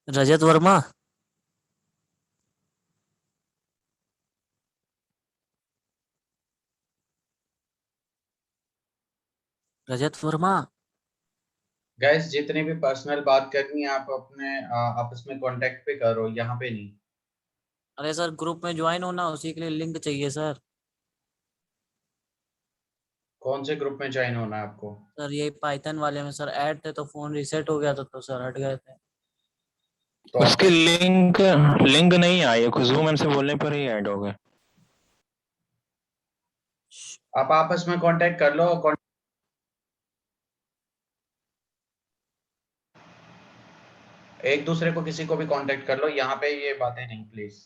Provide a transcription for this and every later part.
रजत वर्मा। रजत Verma. Gas जितनी भी personal बात करनी है आप अपने आपस में कांटेक्ट पे करो, यहाँ पे नहीं। अरे सर, ग्रुप में ज्वाइन होना, उसी के लिए लिंक चाहिए सर। कौन से ग्रुप में ज्वाइन होना है आपको? सर यही पाइथन वाले में सर ऐड थे, तो फोन रीसेट हो गया था तो सर हट गए थे। तो उसकी आपको लिंक लिंक नहीं आई है, खुशबू मैम से बोलने पर ही ऐड हो गए। आप आपस में कांटेक्ट कर लो। एक दूसरे को किसी को भी कांटेक्ट कर लो, यहाँ पे ये बातें नहीं प्लीज।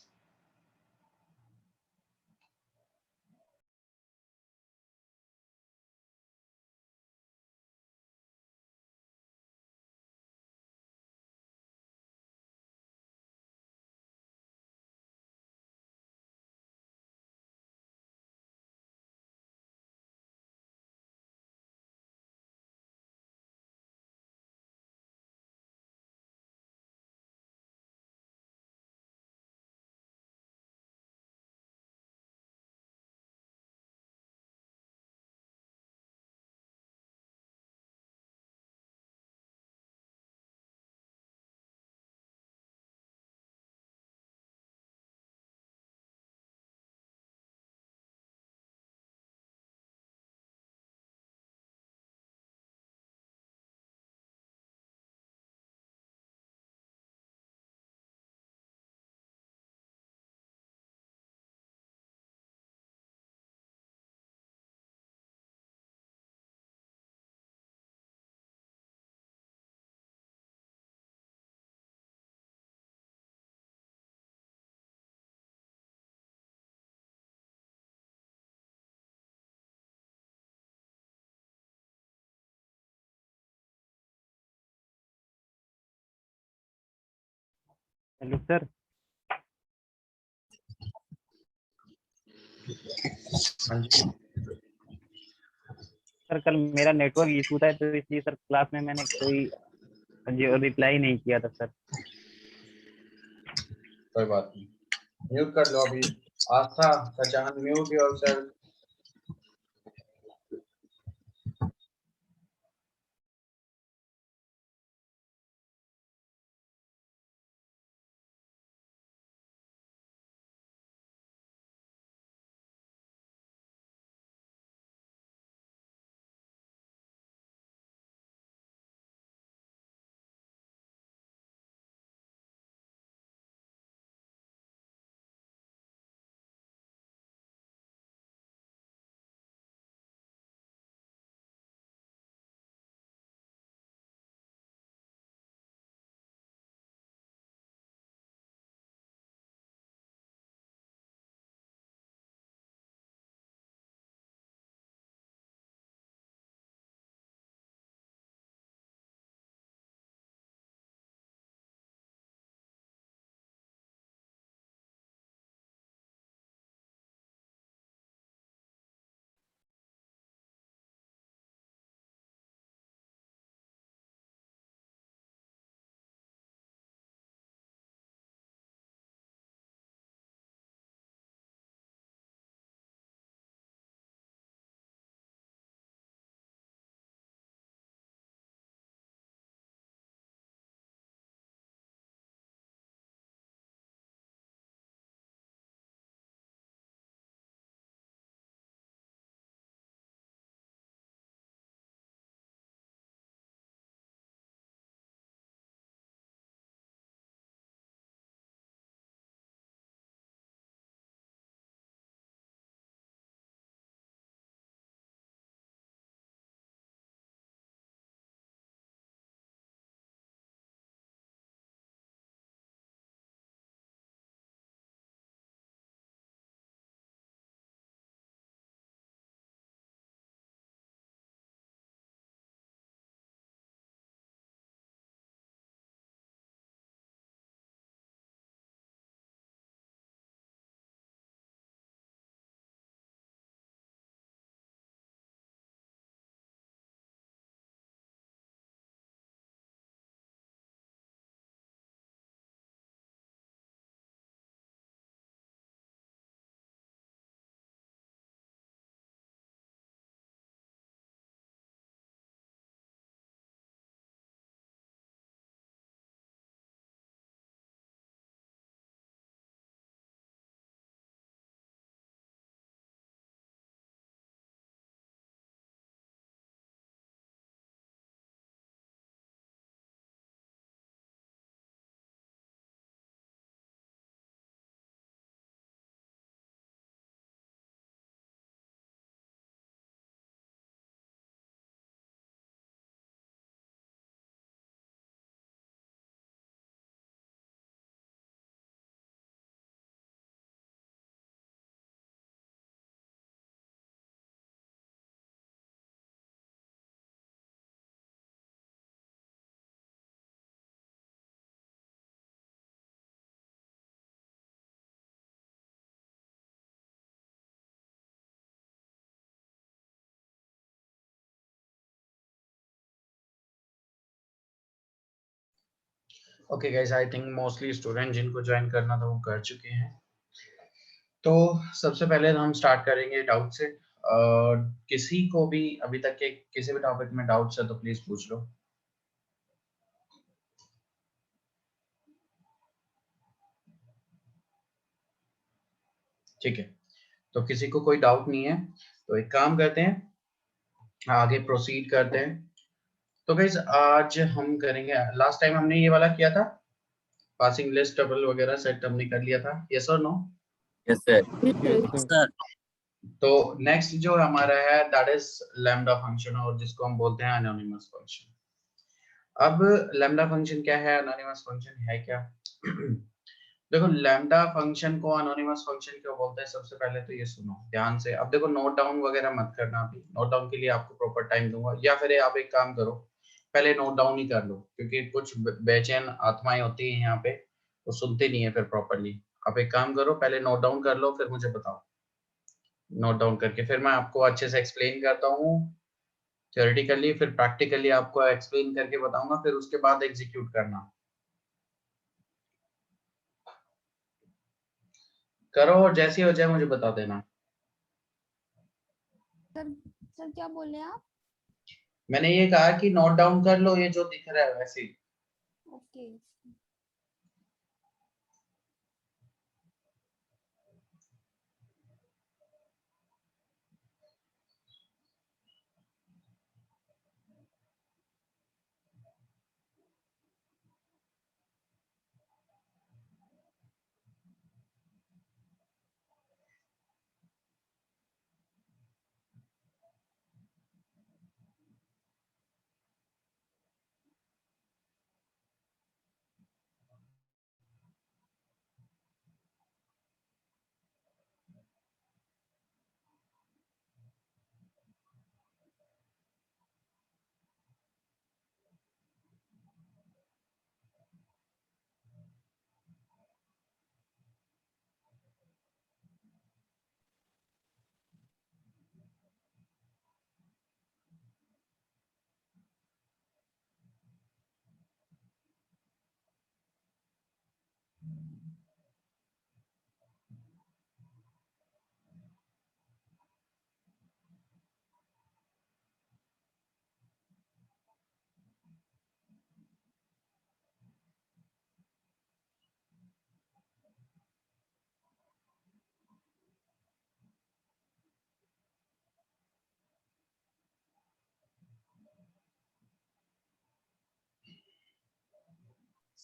Hello sir. हाँ जी। सर कल मेरा नेटवर्क इशू था, तो इसलिए सर क्लास में मैंने कोई जो रिप्लाई नहीं किया था सर। कोई बात नहीं, म्यूट कर लो अभी। Astha, Sachan, mute yourself. Okay guys, I think mostly student जिनको ज्वाइन करना था वो कर चुके हैं। तो सबसे पहले हम स्टार्ट करेंगे डाउट से। किसी को भी अभी तक के किसी भी टॉपिक में डाउट्स है तो प्लीज पूछ लो। ठीक है, तो किसी को कोई डाउट नहीं है तो एक काम करते हैं, आगे प्रोसीड करते हैं। तो गाइस आज हम करेंगे, लास्ट टाइम हमने ये वाला किया था, पासिंग लिस्ट टेबल वगैरह सेट हमने कर लिया था, यस और नो? Yes sir. सर तो नेक्स्ट जो हमारा है दैट इज लैम्डा फंक्शन, और जिसको हम बोलते हैं एनोनिमस फंक्शन। अब लैम्डा फंक्शन क्या है, एनोनिमस फंक्शन है क्या? देखो, लैम्डा फंक्शन को एनोनिमस फंक्शन क्यों बोलते हैं, सबसे पहले तो ये सुनो ध्यान से। अब देखो, नोट डाउन वगैरह मत करना, अभी नोट डाउन के लिए आपको प्रॉपर टाइम दूंगा, या फिर आप एक काम करो, पहले नोट डाउन ही कर लो, क्योंकि कुछ बेचैन आत्माएं होती हैं यहाँ पे, वो सुनते नहीं है फिर प्रॉपरली। आप एक काम करो, पहले नोट डाउन कर लो, फिर मुझे बताओ। नोट डाउन करके फिर मैं आपको अच्छे से एक्सप्लेन करता हूँ थियोरेटिकली, फिर प्रैक्टिकली आपको एक्सप्लेन करके बताऊंगा, फिर उसके बाद एग्जीक्यूट करना। करो और जैसी हो जाए मुझे बता देना। सर क्या बोले आप? मैंने ये कहा कि नोट डाउन कर लो, ये जो दिख रहा है वैसे ही। ओके।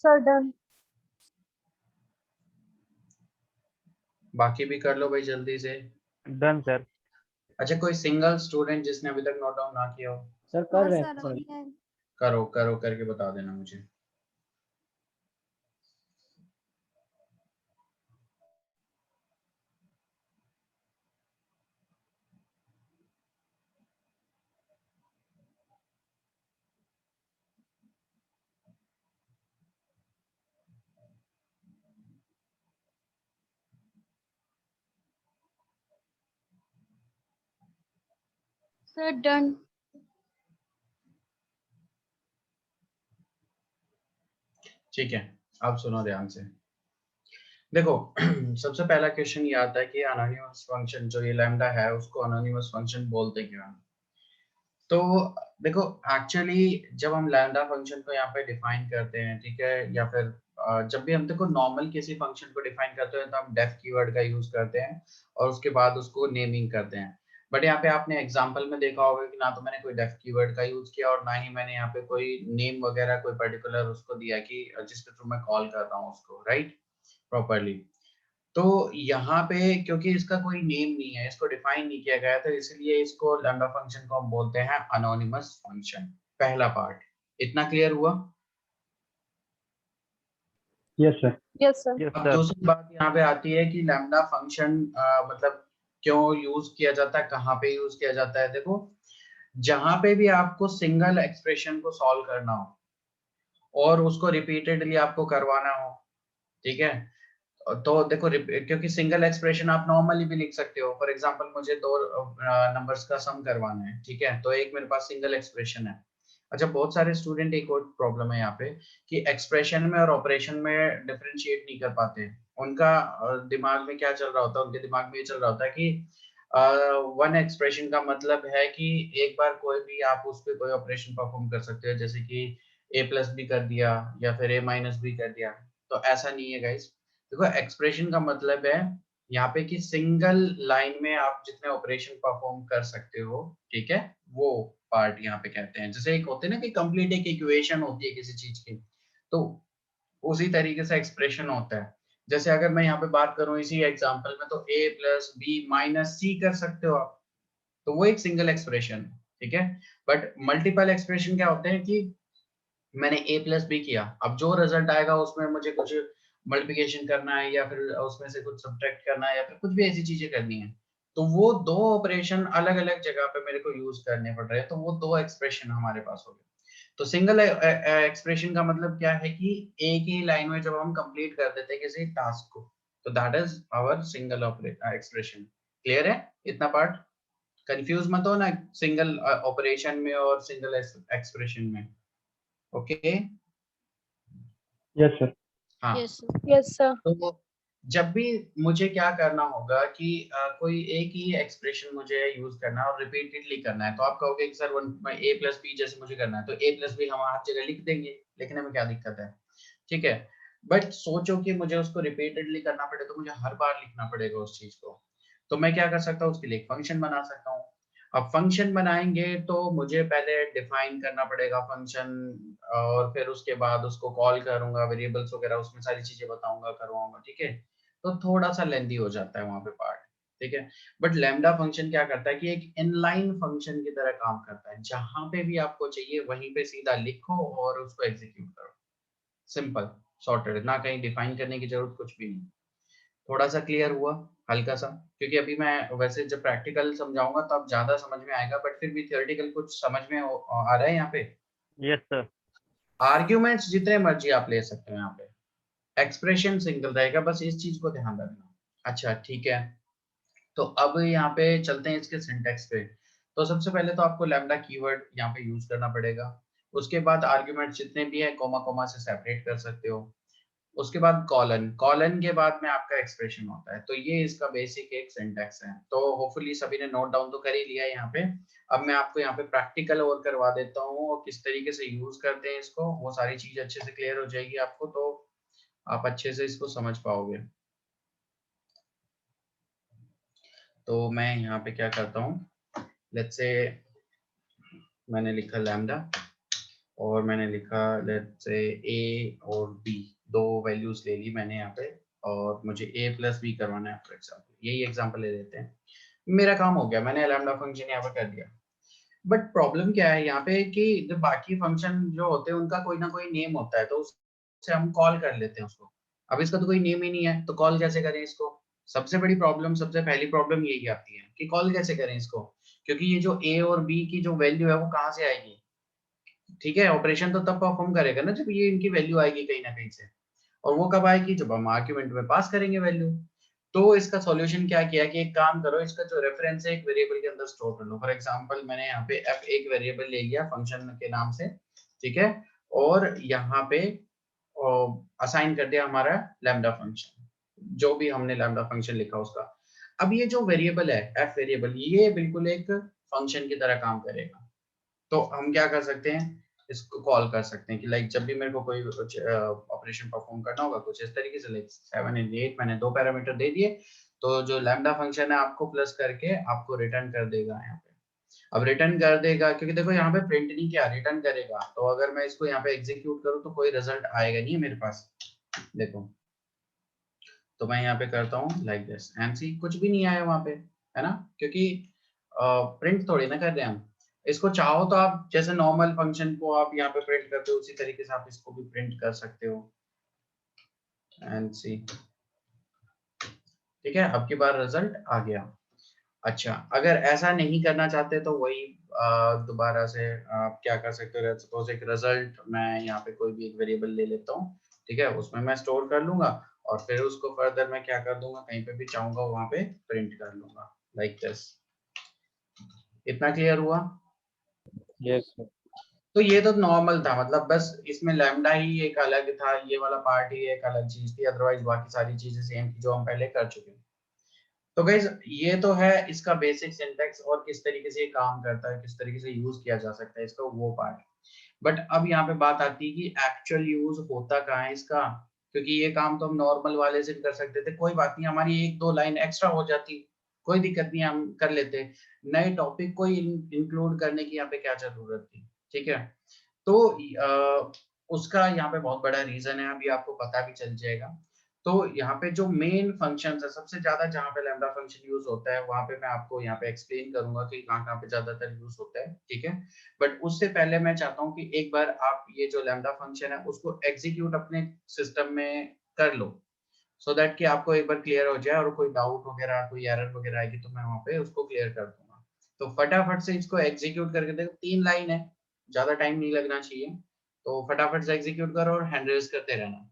Sir done. बाकी भी कर लो भाई जल्दी से। Done sir. अच्छा, कोई सिंगल स्टूडेंट जिसने अभी तक नोट डाउन ना किया हो? सर हाँ कर रहे हैं सर सर। अभी है। करो करो करके बता देना मुझे। Sir done. ठीक है, अब सुनो ध्यान से। देखो सबसे पहला क्वेश्चन ये आता है कि एनोनिमस फंक्शन जो ये लैम्डा है उसको एनोनिमस फंक्शन बोलते क्यों हैं? तो देखो, एक्चुअली जब हम लैम्डा फंक्शन को यहाँ पे डिफाइन करते हैं, ठीक है, या फिर जब भी हम देखो नॉर्मल किसी फंक्शन को डिफाइन करते हैं तो हम डेफ कीवर्ड का यूज करते हैं और उसके बाद उसको नेमिंग करते हैं। बट यहाँ पे आपने एग्जांपल में देखा होगा कि ना तो मैंने कोई डेफ कीवर्ड का यूज किया और ना ही मैंने यहाँ पे कोई नेम वगैरह कोई पर्टिकुलर उसको दिया कि जिसके थ्रू मैं कॉल कर रहा हूँ उसको, राइट, प्रॉपरली। तो यहाँ पे क्योंकि इसका कोई नेम नहीं है, इसको डिफाइन नहीं किया गया, तो इसलिए इसको लैम्डा फंक्शन को हम बोलते हैं अनोनिमस फंक्शन। पहला पार्ट इतना क्लियर हुआ? Yes sir. Yes sir. Yes अब सर। दूसरी बात यहाँ पे आती है कि लैम्डा फंक्शन मतलब क्यों यूज किया जाता है, कहाँ पे यूज किया जाता है। देखो, जहां पे भी आपको सिंगल एक्सप्रेशन को सॉल्व करना हो और उसको रिपीटेडली आपको करवाना हो, ठीक है, तो देखो क्योंकि सिंगल एक्सप्रेशन आप नॉर्मली भी लिख सकते हो। फॉर एग्जांपल मुझे दो नंबर्स का सम करवाना है, ठीक है, तो एक मेरे पास सिंगल एक्सप्रेशन है। अच्छा, बहुत सारे स्टूडेंट एक और प्रॉब्लम है यहाँ पे कि एक्सप्रेशन में और ऑपरेशन में डिफरेंशिएट नहीं कर पाते। उनका दिमाग में क्या चल रहा होता है, उनके दिमाग में ये चल रहा होता है कि वन एक्सप्रेशन का मतलब है कि एक बार कोई भी आप उस पे कोई ऑपरेशन परफॉर्म कर सकते हो, जैसे कि ए प्लस भी कर दिया या फिर ए माइनस भी कर दिया। तो ऐसा नहीं है गाइस। देखो, एक्सप्रेशन का मतलब है यहाँ पे कि सिंगल लाइन में आप जितने ऑपरेशन परफॉर्म कर सकते हो, ठीक है, वो पार्ट यहाँ पे कहते हैं। जैसे एक होते हैं ना कि कंप्लीट एक इक्वेशन होती है किसी चीज की, तो उसी तरीके से एक्सप्रेशन होता है। जैसे अगर मैं यहाँ पे बात करूं इसी एग्जांपल में, तो a प्लस बी माइनस सी कर सकते हो आप, तो वो एक सिंगल एक्सप्रेशन है, ठीक है। बट मल्टीपल एक्सप्रेशन क्या होते हैं कि मैंने a प्लस बी किया, अब जो रिजल्ट आएगा उसमें मुझे कुछ मल्टीप्लिकेशन करना है या फिर उसमें से कुछ सब्ट्रैक्ट करना है या फिर कुछ भी ऐसी चीजें करनी है, तो वो दो ऑपरेशन अलग अलग जगह पे मेरे को यूज करने पड़ रहे हैं, तो वो दो एक्सप्रेशन हमारे पास हो गए। तो सिंगल एक्सप्रेशन का मतलब क्या है कि एक ही लाइन में जब हम कंप्लीट कर देते हैं किसी टास्क को, तो that is our single expression. Clear है इतना पार्ट? कंफ्यूज मत हो ना सिंगल ऑपरेशन में और सिंगल एक्सप्रेशन में। ओके। Yes, sir. हाँ, Yes, sir. Yes, sir. तो जब भी मुझे क्या करना होगा कि कोई एक ही एक्सप्रेशन मुझे यूज करना है और रिपीटेडली करना है, तो आप कहोगे कि सर वन ए प्लस बी जैसे मुझे करना है, तो ए प्लस बी हम हर जगह लिख देंगे, लिखने में क्या दिक्कत है, ठीक है। बट सोचो कि मुझे उसको रिपीटेडली करना पड़े, तो मुझे हर बार लिखना पड़ेगा उस चीज को। तो मैं क्या कर सकता हूँ, उसके लिए एक फंक्शन बना सकता हूँ। अब फंक्शन बनाएंगे तो मुझे पहले डिफाइन करना पड़ेगा फंक्शन, और फिर उसके बाद उसको कॉल करूंगा, वेरिएबल्स वगैरह उसमें सारी चीजें बताऊंगा, करवाऊंगा, ठीक है। तो थोड़ा सा लेंदी हो जाता है वहां पे पार्ट, ठीक है। बट लैम्डा फंक्शन क्या करता है कि एक इनलाइन फंक्शन की तरह काम करता है, जहां पे भी आपको चाहिए वहीं पे सीधा लिखो और उसको एग्जीक्यूट करो। सिंपल, सॉर्टेड, ना कहीं डिफाइन करने की जरूरत कुछ भी नहीं। थोड़ा सा क्लियर हुआ? हल्का सा, क्योंकि अभी मैं वैसे जब प्रैक्टिकल समझाऊंगा तो अब ज्यादा समझ में आएगा, बट फिर भी थियोरेटिकल कुछ समझ में आ रहा है यहाँ पे। Yes sir. आर्ग्यूमेंट्स जितने मर्जी आप ले सकते हो यहाँ पे, एक्सप्रेशन सिंगल रहेगा, बस इस चीज को ध्यान रखना। अच्छा ठीक है, तो अब यहाँ पे चलते हैं इसके सिंटेक्स पे। तो सबसे पहले तो आपको लैम्डा कीवर्ड यहाँ पे यूज करना पड़ेगा। उसके बाद आर्ग्यूमेंट जितने भी है कोमा कोमा से सेपरेट कर सकते हो। उसके बाद कॉलन, कॉलन के बाद में आपका एक्सप्रेशन होता है। तो ये इसका बेसिक एक सिंटेक्स है। तो होपफुली सभी ने नोट डाउन तो कर ही लिया है यहाँ पे। अब मैं आपको यहाँ पे प्रैक्टिकल और करवा देता हूँ और किस तरीके से यूज करते हैं इसको, वो सारी चीज अच्छे से क्लियर हो जाएगी आपको, तो आप अच्छे से इसको समझ पाओगे। तो मैं यहाँ पे क्या करता हूँ, लेट्स से मैंने लिखा लैम्डा और मैंने लिखा लेट्स से ए और बी, दो वैल्यूज ले ली मैंने यहाँ पे, और मुझे ए प्लस बी करवाना है फॉर एग्जाम्पल। यही एग्जाम्पल ले लेते हैं। मेरा काम हो गया, मैंने लैम्डा फंक्शन यहाँ पे कर दिया। बट प्रॉब्लम क्या है यहाँ पे कि जो बाकी फंक्शन जो होते हैं उनका कोई ना कोई नेम होता है, तो उससे हम कॉल कर लेते हैं उसको। अब इसका तो कोई नेम ही नहीं है, तो कॉल कैसे करें इसको? सबसे बड़ी प्रॉब्लम, सबसे पहली प्रॉब्लम यही आती है कि कॉल कैसे करें इसको, क्योंकि ये जो ए और बी की जो वैल्यू है वो कहाँ से आएगी? ठीक है, ऑपरेशन तो तब परफॉर्म करेगा ना जब ये इनकी वैल्यू आएगी कहीं ना कहीं से, और वो कब आएगी? जब हम आर्ग्यूमेंट में पास करेंगे वैल्यू। तो इसका सॉल्यूशन क्या किया कि एक काम करो, इसका जो रेफरेंस है एक वेरिएबल के अंदर स्टोर कर लो। फॉर एग्जांपल मैंने यहाँ पे f एक वेरिएबल ले लिया फंक्शन के नाम से, ठीक है, और यहाँ पे असाइन कर दिया हमारा लैम्डा फंक्शन, जो भी हमने लैम्डा फंक्शन लिखा उसका। अब ये जो वेरिएबल है f वेरिएबल, ये बिल्कुल एक फंक्शन की तरह काम करेगा। तो हम क्या कर सकते हैं, इसको कॉल कर सकते हैं कि लाइक जब भी मेरे को कोई ऑपरेशन परफॉर्म करना होगा कुछ इस तरीके से, लाइक 7 एंड 8 मैंने दो पैरामीटर दे दिए, तो जो लैम्डा फंक्शन है आपको प्लस करके आपको रिटर्न कर देगा यहाँ पे। अब रिटर्न कर देगा क्योंकि देखो यहाँ पे प्रिंट नहीं किया, रिटर्न करेगा। तो अगर मैं इसको यहाँ पे एग्जीक्यूट करूँ तो कोई रिजल्ट आएगा नहीं है मेरे पास, देखो। तो मैं यहाँ पे करता हूँ लाइक दिस एंड सी, कुछ भी नहीं आया वहां पे, है ना, क्योंकि प्रिंट थोड़ी ना कर रहे हैं हम। इसको चाहो तो आप जैसे नॉर्मल फंक्शन को आप यहाँ पे प्रिंट करते हो, उसी तरीके से आप इसको भी प्रिंट कर सकते हो एंड सी। ठीक है, अब की बार रिजल्ट आ गया। अच्छा, अगर ऐसा नहीं करना चाहते तो वही दोबारा से आप क्या कर सकते हो, सपोज एक रिजल्ट मैं यहाँ पे कोई भी एक वेरिएबल ले लेता हूँ, ठीक है, उसमें मैं स्टोर कर लूंगा और फिर उसको फर्दर मैं क्या कर दूंगा, कहीं पे भी चाहूंगा वहां पे प्रिंट कर लूंगा लाइक दिस। इतना क्लियर हुआ? Yes sir. तो ये तो नॉर्मल था, मतलब बस इसमें लैम्डा ही एक अलग था, ये वाला पार्ट ही एक अलग चीज थी, अदरवाइज बाकी सारी चीजें सेम थी जो हम पहले कर चुके हैं। तो गाइस ये तो है इसका बेसिक सिंटैक्स और किस तरीके से ये काम करता है, किस तरीके से यूज किया जा सकता है इसका, वो पार्ट। बट अब यहाँ पे बात आती है कि एक्चुअल यूज होता कहाँ है इसका, क्योंकि ये काम तो हम नॉर्मल वाले से कर सकते थे, कोई बात नहीं, हमारी एक दो लाइन एक्स्ट्रा हो जाती, कोई दिक्कत नहीं, हम कर लेते, नए टॉपिक को इंक्लूड करने की यहाँ पे क्या जरूरत थी, ठीक है। तो उसका यहाँ पे बहुत बड़ा रीजन है, अभी आपको पता भी चल जाएगा। तो यहाँ पे जो मेन फंक्शंस है, सबसे ज्यादा जहाँ पे लैम्डा फंक्शन यूज होता है, वहां पे मैं आपको यहाँ पे एक्सप्लेन करूंगा कि कहाँ कहाँ पे ज्यादातर यूज होता है, ठीक है। बट उससे पहले मैं चाहता हूँ कि एक बार आप ये जो लैम्डा फंक्शन है उसको एग्जीक्यूट अपने सिस्टम में कर लो, सो दैट कि आपको एक बार क्लियर हो जाए, और कोई डाउट वगैरह कोई एरर वगैरह आएगी तो मैं वहाँ पे उसको क्लियर कर दूंगा। तो फटाफट से इसको एग्जीक्यूट करके देखो, 3 लाइन है, ज्यादा टाइम नहीं लगना चाहिए, तो फटाफट से एग्जीक्यूट करो और हैंड रेज करते रहना।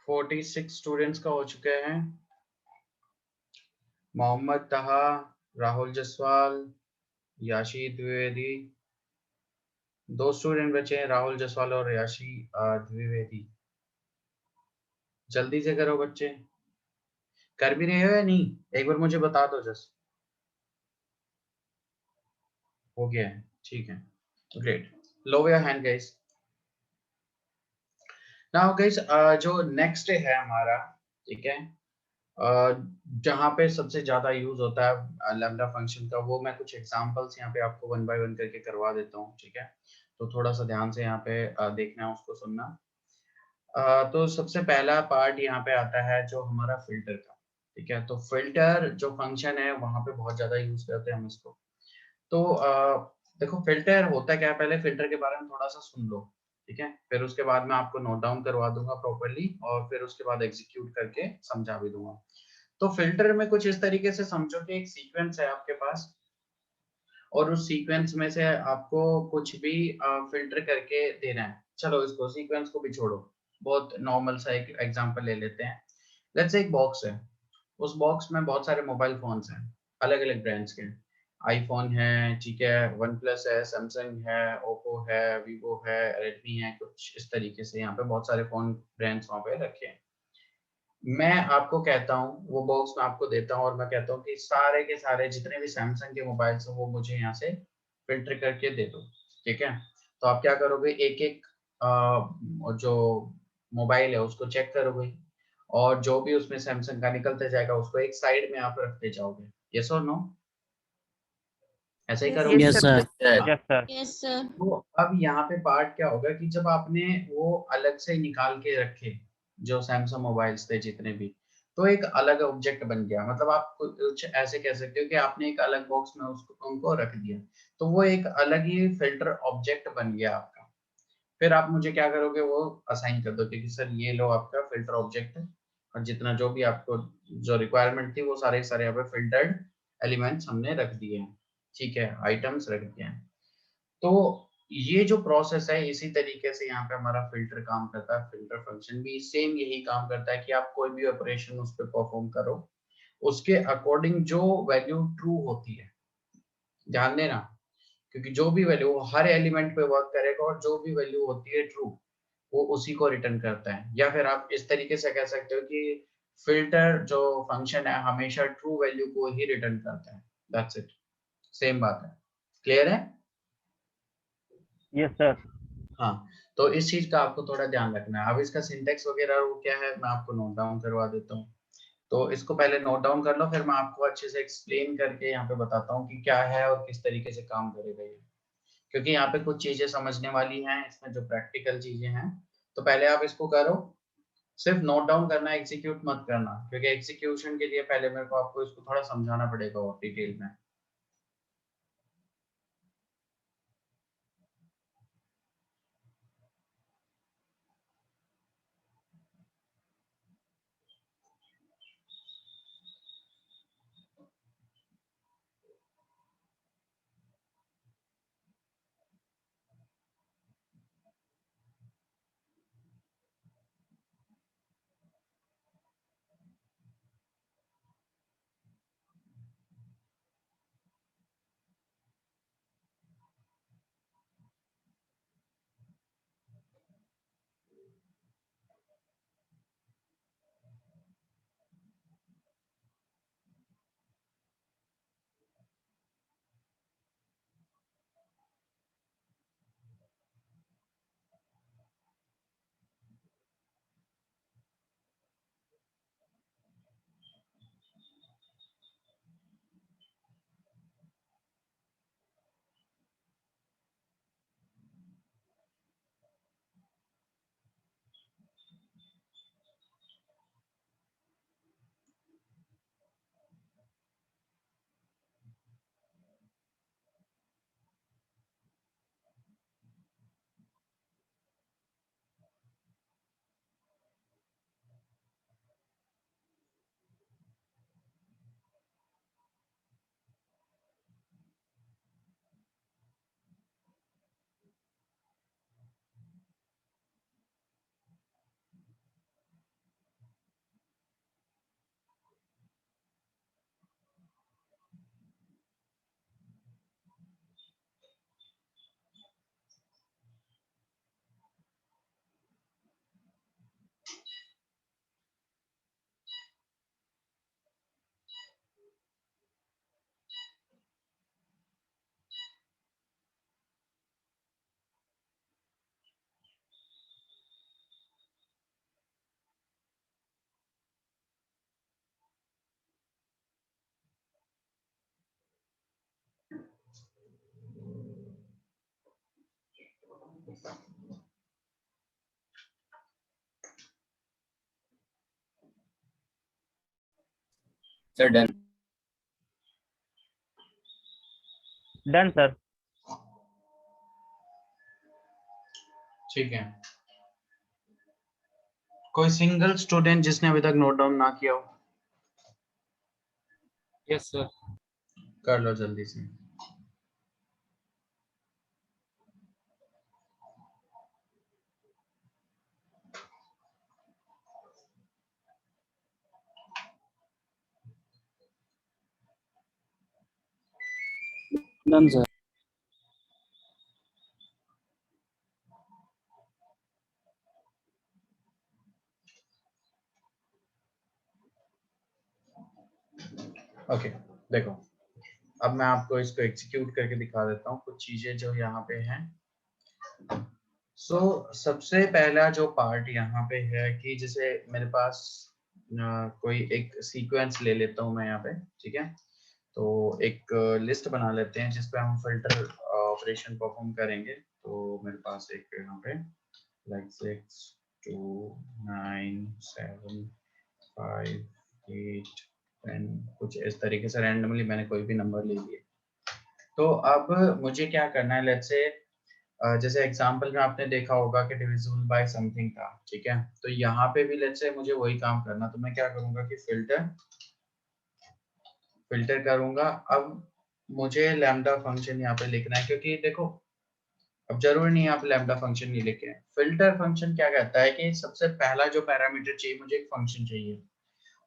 46 स्टूडेंट्स का हो चुके हैं। मोहम्मद तहा, राहुल जसवाल, याशी द्विवेदी, 2 स्टूडेंट बचे हैं, राहुल जसवाल और याशी द्विवेदी। जल्दी से करो बच्चे, कर भी रहे हो या नहीं, एक बार मुझे बता दो जस्ट। हो गया है, ठीक है, great. Lower your hand guys. Now guys जो नेक्स्ट है हमारा, ठीक है, जहाँ पे सबसे ज्यादा यूज होता है लैम्डा फंक्शन का, वो मैं कुछ एग्जांपल्स यहाँ पे आपको वन बाय वन करके करवा देता हूँ, ठीक है। तो थोड़ा सा ध्यान से यहाँ पे देखना है, उसको सुनना। तो सबसे पहला पार्ट यहाँ पे आता है जो हमारा फिल्टर का, ठीक है। तो फिल्टर जो फंक्शन है वहां पे बहुत ज्यादा यूज करते हैं हम इसको। तो देखो फिल्टर होता क्या है, पहले फिल्टर के बारे में थोड़ा सा सुन लो, ठीक है। फिर उसके बाद मैं आपको नोट डाउन करवा दूंगा प्रॉपरली, और फिर उसके बाद एग्जीक्यूट करके समझा भी दूंगा। तो फिल्टर में कुछ इस तरीके से समझो कि एक सीक्वेंस है आपके पास, और उस सीक्वेंस में से आपको कुछ भी फिल्टर करके देना है। चलो इसको सीक्वेंस को भी छोड़ो, बहुत नॉर्मल सा एक एग्जांपल ले लेते हैं। लेट्स से एक बॉक्स है, उस बॉक्स में बहुत सारे मोबाइल फोन्स हैं, अलग अलग ब्रांड्स के। आईफोन है, ठीक है, वन प्लस है, सैमसंग है, ओप्पो है, वीवो है, रेडमी है, कुछ इस तरीके से यहाँ पे बहुत सारे फोन ब्रांड्स वहाँ पे रखे हैं। मैं आपको कहता हूँ, वो बॉक्स मैं आपको देता हूँ और मैं कहता हूँ कि सारे के सारे जितने भी सैमसंग के मोबाइल्स हैं वो मुझे यहाँ से फिल्टर करके दे दो, ठीक है। तो आप क्या करोगे, एक एक जो मोबाइल है उसको चेक करोगे, और जो भी उसमें सैमसंग का निकलते जाएगा उसको एक साइड में आप रखते जाओगे। यस और नो, ऐसा ही यस करोगे? Yes sir. हाँ। Yes sir. Yes sir. तो अब यहाँ पे पार्ट क्या होगा कि जब आपने वो अलग से निकाल के रखे, जो सैमसंग मोबाइल्स थे जितने भी, तो एक अलग ऑब्जेक्ट बन गया। मतलब आप कुछ ऐसे कह सकते हो कि आपने एक अलग बॉक्स में उसको उनको रख दिया, तो वो एक अलग ही फिल्टर ऑब्जेक्ट बन गया आपका। फिर आप मुझे क्या करोगे, वो असाइन कर दो कि सर ये लो आपका फिल्टर ऑब्जेक्ट है, और जितना जो भी आपको जो रिक्वायरमेंट थी वो सारे सारे यहाँ पे फिल्टर्ड एलिमेंट्स हमने रख दिए हैं, ठीक है, आइटम्स रख दिए हैं। तो ये जो प्रोसेस है, इसी तरीके से यहाँ पे हमारा फिल्टर काम करता है। फिल्टर फंक्शन भी सेम यही काम करता है कि आप कोई भी ऑपरेशन उस पर परफॉर्म करो, उसके अकॉर्डिंग जो वैल्यू ट्रू होती है, ध्यान देना, क्योंकि जो भी वैल्यू हर एलिमेंट पे वर्क करेगा, और जो भी वैल्यू होती है ट्रू वो उसी को रिटर्न करता है। या फिर आप इस तरीके से कह सकते हो कि फिल्टर जो फंक्शन है हमेशा ट्रू वैल्यू को ही रिटर्न करता है। दैट्स इट, सेम बात है, क्लियर है? Yes sir. हाँ, तो इस चीज का आपको थोड़ा ध्यान रखना है। अब इसका सिंटेक्स वगैरह वो क्या है मैं आपको नोट डाउन करवा देता हूँ। तो इसको पहले नोट डाउन कर लो, फिर मैं आपको अच्छे से एक्सप्लेन करके यहाँ पे बताता हूँ कि क्या है और किस तरीके से काम करेगा ये। क्योंकि यहाँ पे कुछ चीजें समझने वाली हैं इसमें, जो प्रैक्टिकल चीजें हैं। तो पहले आप इसको करो, सिर्फ नोट डाउन करना, एग्जीक्यूट मत करना, क्योंकि एग्जीक्यूशन के लिए पहले मेरे को आपको इसको थोड़ा समझाना पड़ेगा और डिटेल में। Sir done. Done sir. ठीक है, कोई सिंगल स्टूडेंट जिसने अभी तक नोट डाउन ना किया हो? Yes sir. कर लो जल्दी से। Done sir. ओके, देखो अब मैं आपको इसको एग्जीक्यूट करके दिखा देता हूँ कुछ चीजें जो यहाँ पे हैं। सबसे पहला जो पार्ट यहाँ पे है कि जैसे मेरे पास कोई एक सीक्वेंस ले लेता हूँ मैं यहाँ पे, ठीक है। तो एक लिस्ट बना लेते हैं जिसपे हम फिल्टर ऑपरेशन परफॉर्म करेंगे। तो मेरे पास एक यहाँ पे लाइक 6 2 9 7 5 8 10 कुछ इस तरीके से रैंडमली मैंने कोई भी नंबर ले लिए। तो अब मुझे क्या करना है, लेट्स से जैसे एग्जांपल में आपने देखा होगा कि डिविजिबल बाय समथिंग था, ठीक है। तो यहाँ पे भी लेट्स से मुझे वही काम करना, तो मैं क्या करूंगा कि फिल्टर करूंगा। अब मुझे लैम्डा फंक्शन यहाँ पे लिखना है, क्योंकि देखो अब जरूरी नहीं है आप लैम्डा फंक्शन नहीं लिखे। फिल्टर फंक्शन क्या कहता है कि सबसे पहला जो पैरामीटर चाहिए मुझे एक फंक्शन चाहिए,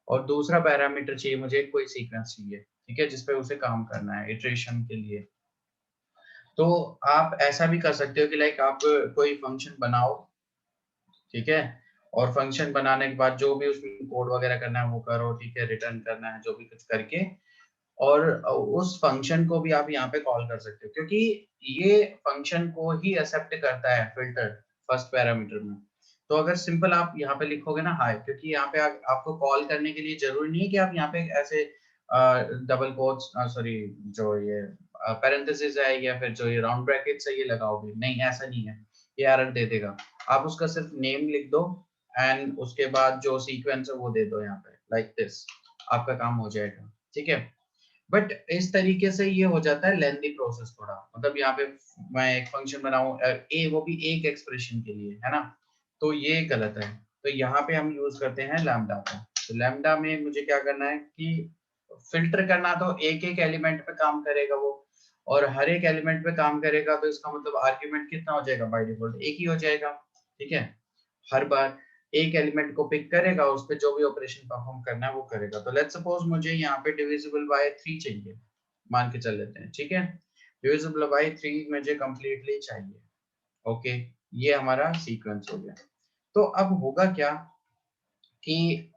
और दूसरा पैरामीटर चाहिए मुझे कोई सीक्वेंस चाहिए, ठीक है, जिसपे उसे काम करना है इटरेशन के लिए। तो आप ऐसा भी कर सकते हो कि लाइक आप कोई फंक्शन बनाओ, ठीक है, और फंक्शन बनाने के बाद जो भी उसमें कोड वगैरह करना है वो करो, ठीक है, रिटर्न करना है जो भी कुछ करके, और उस फंक्शन को भी आप यहाँ पे कॉल कर सकते हो, क्योंकि ये फंक्शन को ही एक्सेप्ट करता है फिल्टर फर्स्ट पैरामीटर में। तो अगर सिंपल आप यहाँ पे लिखोगे ना हाय, क्योंकि यहाँ पे आपको कॉल करने के लिए जरूरी नहीं है कि आप यहाँ पे ऐसे डबल कोट्स सॉरी जो ये पैरेंथेसिस है या फिर जो ये राउंड ब्रैकेट्स है ये लगाओगे, नहीं ऐसा नहीं है, ये एरर दे देगा। आप उसका सिर्फ नेम लिख दो एंड उसके बाद जो सीक्वेंस है वो दे दो यहाँ पे लाइक दिस, आपका काम हो जाएगा, ठीक है। बट इस तरीके से ये हो जाता है लेंथी प्रोसेस थोड़ा, मतलब यहाँ पे मैं एक फंक्शन बनाऊं ए, वो भी एक एक्सप्रेशन के लिए, है ना, तो ये गलत है। तो यहाँ पे हम यूज करते हैं लैम्डा का। तो लैम्डा में मुझे क्या करना है कि फिल्टर करना, तो एक एक एलिमेंट पे काम करेगा वो, और हर एक एलिमेंट पे काम करेगा, तो इसका मतलब आर्ग्यूमेंट कितना हो जाएगा, बाय डिफॉल्ट एक ही हो जाएगा, ठीक है। हर बार एक एलिमेंट को पिक करेगा, उस पे जो भी ऑपरेशन परफॉर्म करना है वो करेगा। तो लेट्स सपोज मुझे यहाँ पे डिविजिबल बाय 3 चाहिए, मान के चल लेते हैं, ठीक है, डिविजिबल बाय 3 मुझे कंप्लीटली चाहिए। ओके, ये हमारा सीक्वेंस हो गया। तो अब होगा क्या कि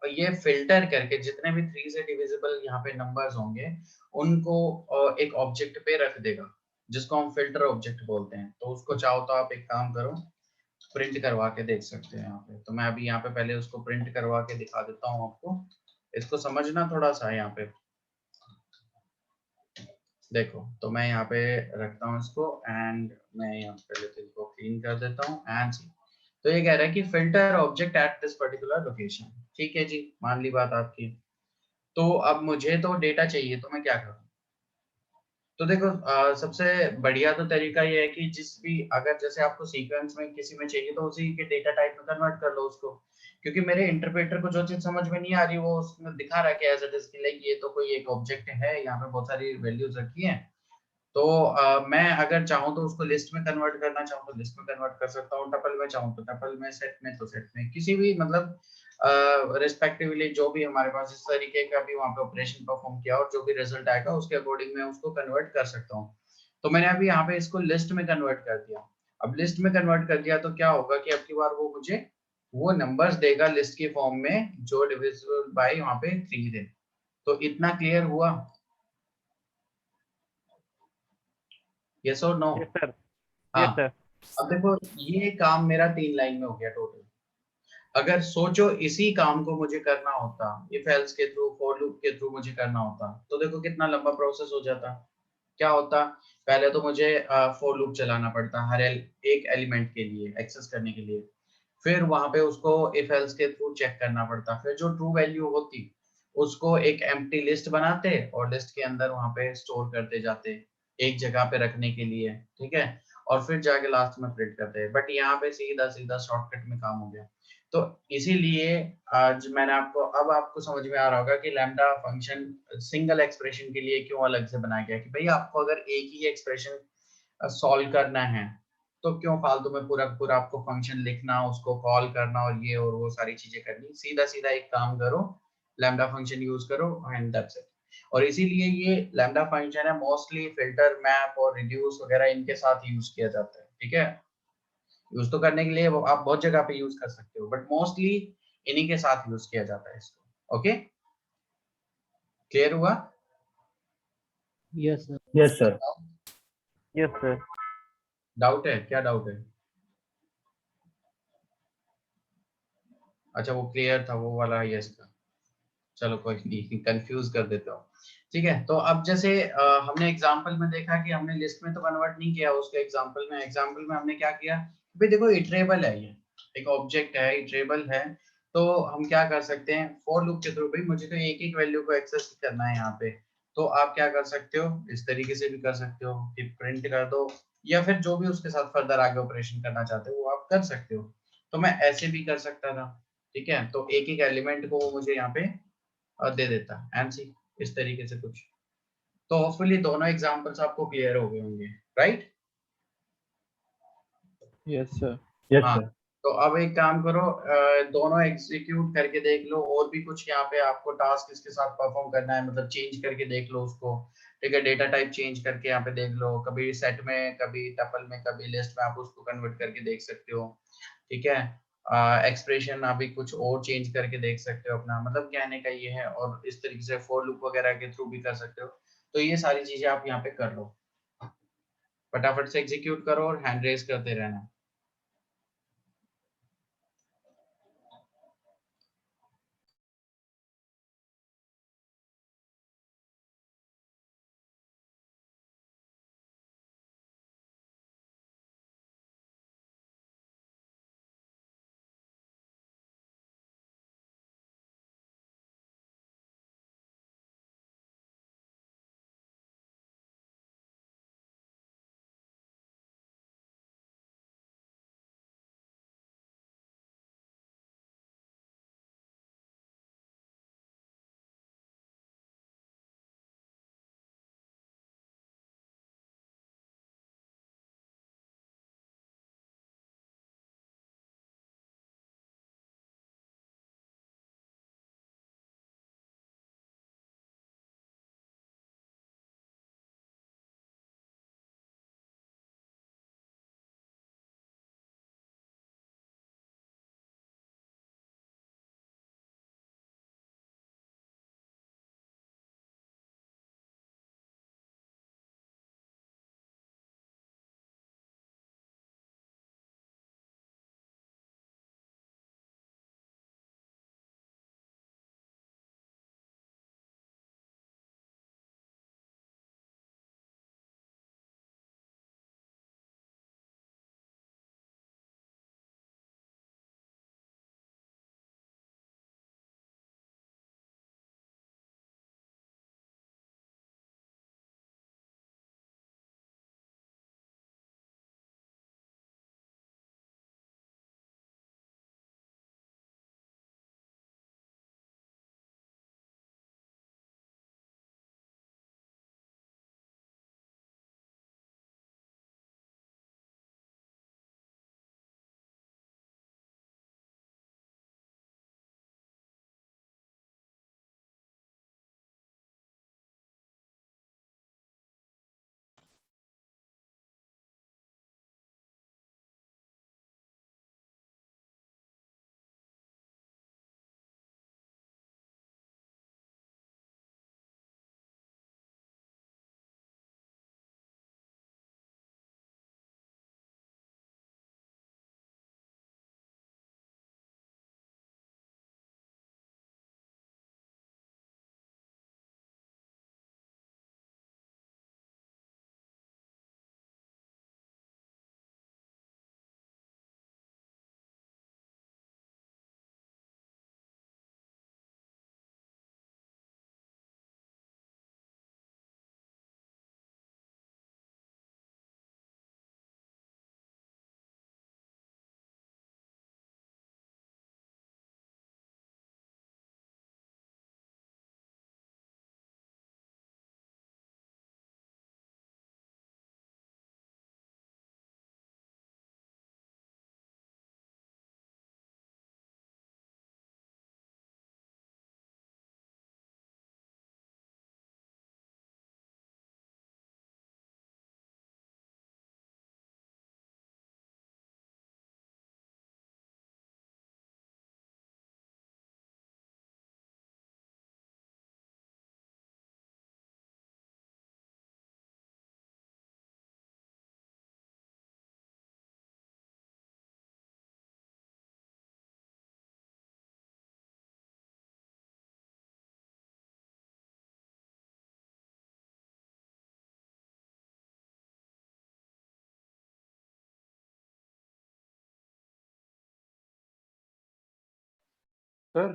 ये फिल्टर करके जितने भी 3 से डिविजिबल यहाँ पे नंबर्स होंगे उनको एक ऑब्जेक्ट पे रख देगा, जिसको हम फिल्टर ऑब्जेक्ट बोलते हैं। तो उसको चाहो तो आप एक काम करो, प्रिंट करवा के देख सकते हैं यहाँ पे। तो मैं अभी यहाँ पे पहले उसको प्रिंट करवा के दिखा देता हूँ आपको, इसको समझना थोड़ा सा यहाँ पे। देखो तो मैं यहाँ पे रखता हूँ इसको एंड मैं यहाँ पे पहले इसको क्लीन कर देता हूँ एंड तो ये कह रहा है कि filter object at this particular location, ठीक है जी, मान ली बात आपकी। तो अब मुझे तो डेटा चाहिए, तो मैं क्या करूँ? तो देखो सबसे बढ़िया तो तरीका ये है कि जिस भी अगर जैसे आपको सीक्वेंस में किसी में चाहिए तो उसी के डेटा टाइप में कन्वर्ट कर लो उसको, क्योंकि मेरे इंटरप्रेटर को जो चीज समझ में नहीं आ रही वो उसमें दिखा रहा है कि एज इट इज, लाइक ये तो कोई एक ऑब्जेक्ट है, यहाँ पे बहुत सारी वैल्यूज रखी हैं। तो मैं अगर चाहूँ तो उसको लिस्ट में कन्वर्ट करना चाहूँ तो लिस्ट में कन्वर्ट कर सकता हूँ, टपल में चाहूँ तो टपल में, सेट में तो सेट में, किसी भी मतलब रिस्पेक्टिवली जो भी हमारे पास इस तरीके का भी वहाँ पे ऑपरेशन परफॉर्म किया और जो भी रिजल्ट आएगा उसके अकॉर्डिंग मैं उसको कन्वर्ट कर सकता हूँ। तो मैंने अभी यहाँ पे इसको लिस्ट में कन्वर्ट कर दिया। अब लिस्ट में कन्वर्ट कर दिया तो क्या होगा कि अब की बार वो मुझे वो नंबर्स देगा लिस्ट की फॉर्म में जो डिविजिबल बाय वहाँ पे 3 थे। तो इतना क्लियर हुआ? यस और नो? Yes sir. हाँ, यस सर। अब देखो ये काम मेरा 3 लाइन में हो गया टोटल। अगर सोचो इसी काम को मुझे करना होता इफ एल्स के थ्रू, फॉर लूप के थ्रू मुझे करना होता, तो देखो कितना लंबा प्रोसेस हो जाता। क्या होता, पहले तो मुझे फॉर लूप चलाना पड़ता हर एक एलिमेंट के लिए एक्सेस करने के लिए, फिर वहां पे उसको इफ एल्स के थ्रू चेक करना पड़ता, फिर जो ट्रू वैल्यू होती उसको एक एम्प्टी लिस्ट बनाते और लिस्ट के अंदर वहां पे स्टोर करते जाते एक जगह पे रखने के लिए, ठीक है, और फिर जाके लास्ट में प्रिंट करते हैं। बट यहाँ पे सीधा सीधा शॉर्टकट में काम हो गया। तो इसीलिए आज मैंने आपको समझ में आ रहा होगा कि लैम्डा फंक्शन सिंगल एक्सप्रेशन के लिए क्यों अलग से बनाया गया, कि भाई आपको अगर एक ही एक्सप्रेशन सॉल्व करना है तो क्यों फालतू में पूरा पूरा आपको फंक्शन लिखना, उसको कॉल करना और ये और वो सारी चीजें करनी। सीधा सीधा एक काम करो, लैम्डा फंक्शन यूज करो एंड दैट्स इट। और इसीलिए ये लैम्डा फंक्शन है मोस्टली फिल्टर, मैप और रिड्यूस वगैरह इनके साथ यूज किया जाता है, ठीक है। यूज तो करने के लिए आप बहुत जगह पे यूज कर सकते हो, बट मोस्टली इन्हीं के साथ यूज किया जाता है इसको। ओके, क्लियर हुआ? Yes sir. Yes, sir. Yes sir. Doubt है? क्या डाउट है? अच्छा वो क्लियर था वो वाला यस था, चलो कोई नहीं, कंफ्यूज कर देता हूँ। ठीक है, तो अब जैसे हमने एग्जांपल में देखा कि हमने लिस्ट में तो कन्वर्ट नहीं किया उसके, एग्जांपल में हमने क्या किया, भाई देखो इटरेबल है, ये एक ऑब्जेक्ट है, इटरेबल है, तो हम क्या कर सकते हैं फॉर लूप के थ्रू, भाई मुझे तो एक एक वैल्यू को एक्सेस करना है यहाँ पे, तो आप क्या कर सकते हो, इस तरीके से भी कर सकते हो कि प्रिंट कर दो, या फिर जो भी उसके साथ फर्दर आगे ऑपरेशन करना चाहते हो वो आप कर सकते हो। तो मैं ऐसे भी कर सकता था, ठीक है, तो एक एक एलिमेंट को वो मुझे यहाँ पे दे देता है एमसी, इस तरीके से कुछ। तो होपफुली दोनों एग्जांपल्स आपको क्लियर हो गए होंगे, राइट? Yes, sir. Yes, हाँ, sir. तो अब एक काम करो, दोनों एग्जीक्यूट करके देख लो, और भी कुछ यहाँ पे आपको टास्क इसके साथ परफॉर्म करना है, मतलब चेंज करके देख लो उसको, ठीक है, डेटा टाइप चेंज करके यहाँ पे देख लो, कभी सेट में, कभी टपल में, कभी लिस्ट में, आप उसको कन्वर्ट करके देख सकते हो, ठीक है। एक्सप्रेशन अभी कुछ और चेंज करके देख सकते हो अपना, मतलब कहने का ये है, और इस तरीके से फॉर लूप वगैरह के थ्रू भी कर सकते हो। तो ये सारी चीजें आप यहाँ पे कर लो, फटाफट से एग्जीक्यूट करो और हैंड रेज करते रहना। सर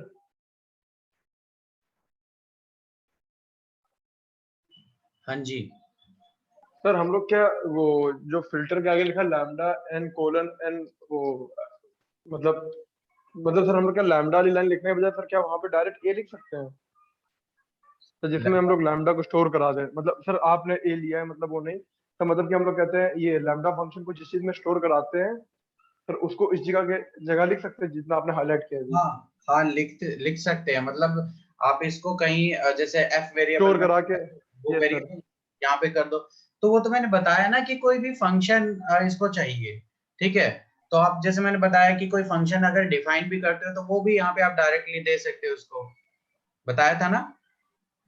हाँ जी, सर हम लोग क्या वो जो फिल्टर के आगे लिखा लैम्डा एन कोलन एन वो मतलब मतलब सर हम लोग क्या लैम्डा वाली लाइन लिखने के बजाय सर क्या वहां पे डायरेक्ट ए लिख सकते हैं? तो जिसमें हम लोग लैम्डा को स्टोर करा दें, मतलब सर आपने ए लिया है मतलब वो नहीं, तो मतलब कि हम लोग कहते हैं ये लैम्डा फंक्शन को जिस चीज में स्टोर कराते हैं सर उसको इस जगह के जगह लिख सकते हैं जितना आपने हाईलाइट किया है अभी, हाँ हाँ लिख सकते हैं। मतलब आप इसको कहीं जैसे एफ वेरिएबल स्टोर में करा के। वो यस सर। वेरिएबल यहाँ पे कर दो। तो वो तो मैंने बताया ना कि कोई भी फंक्शन इसको चाहिए, ठीक है। तो आप जैसे मैंने बताया कि कोई फंक्शन अगर डिफाइन भी करते हो तो वो भी यहाँ पे आप डायरेक्टली दे सकते हो, उसको बताया था ना।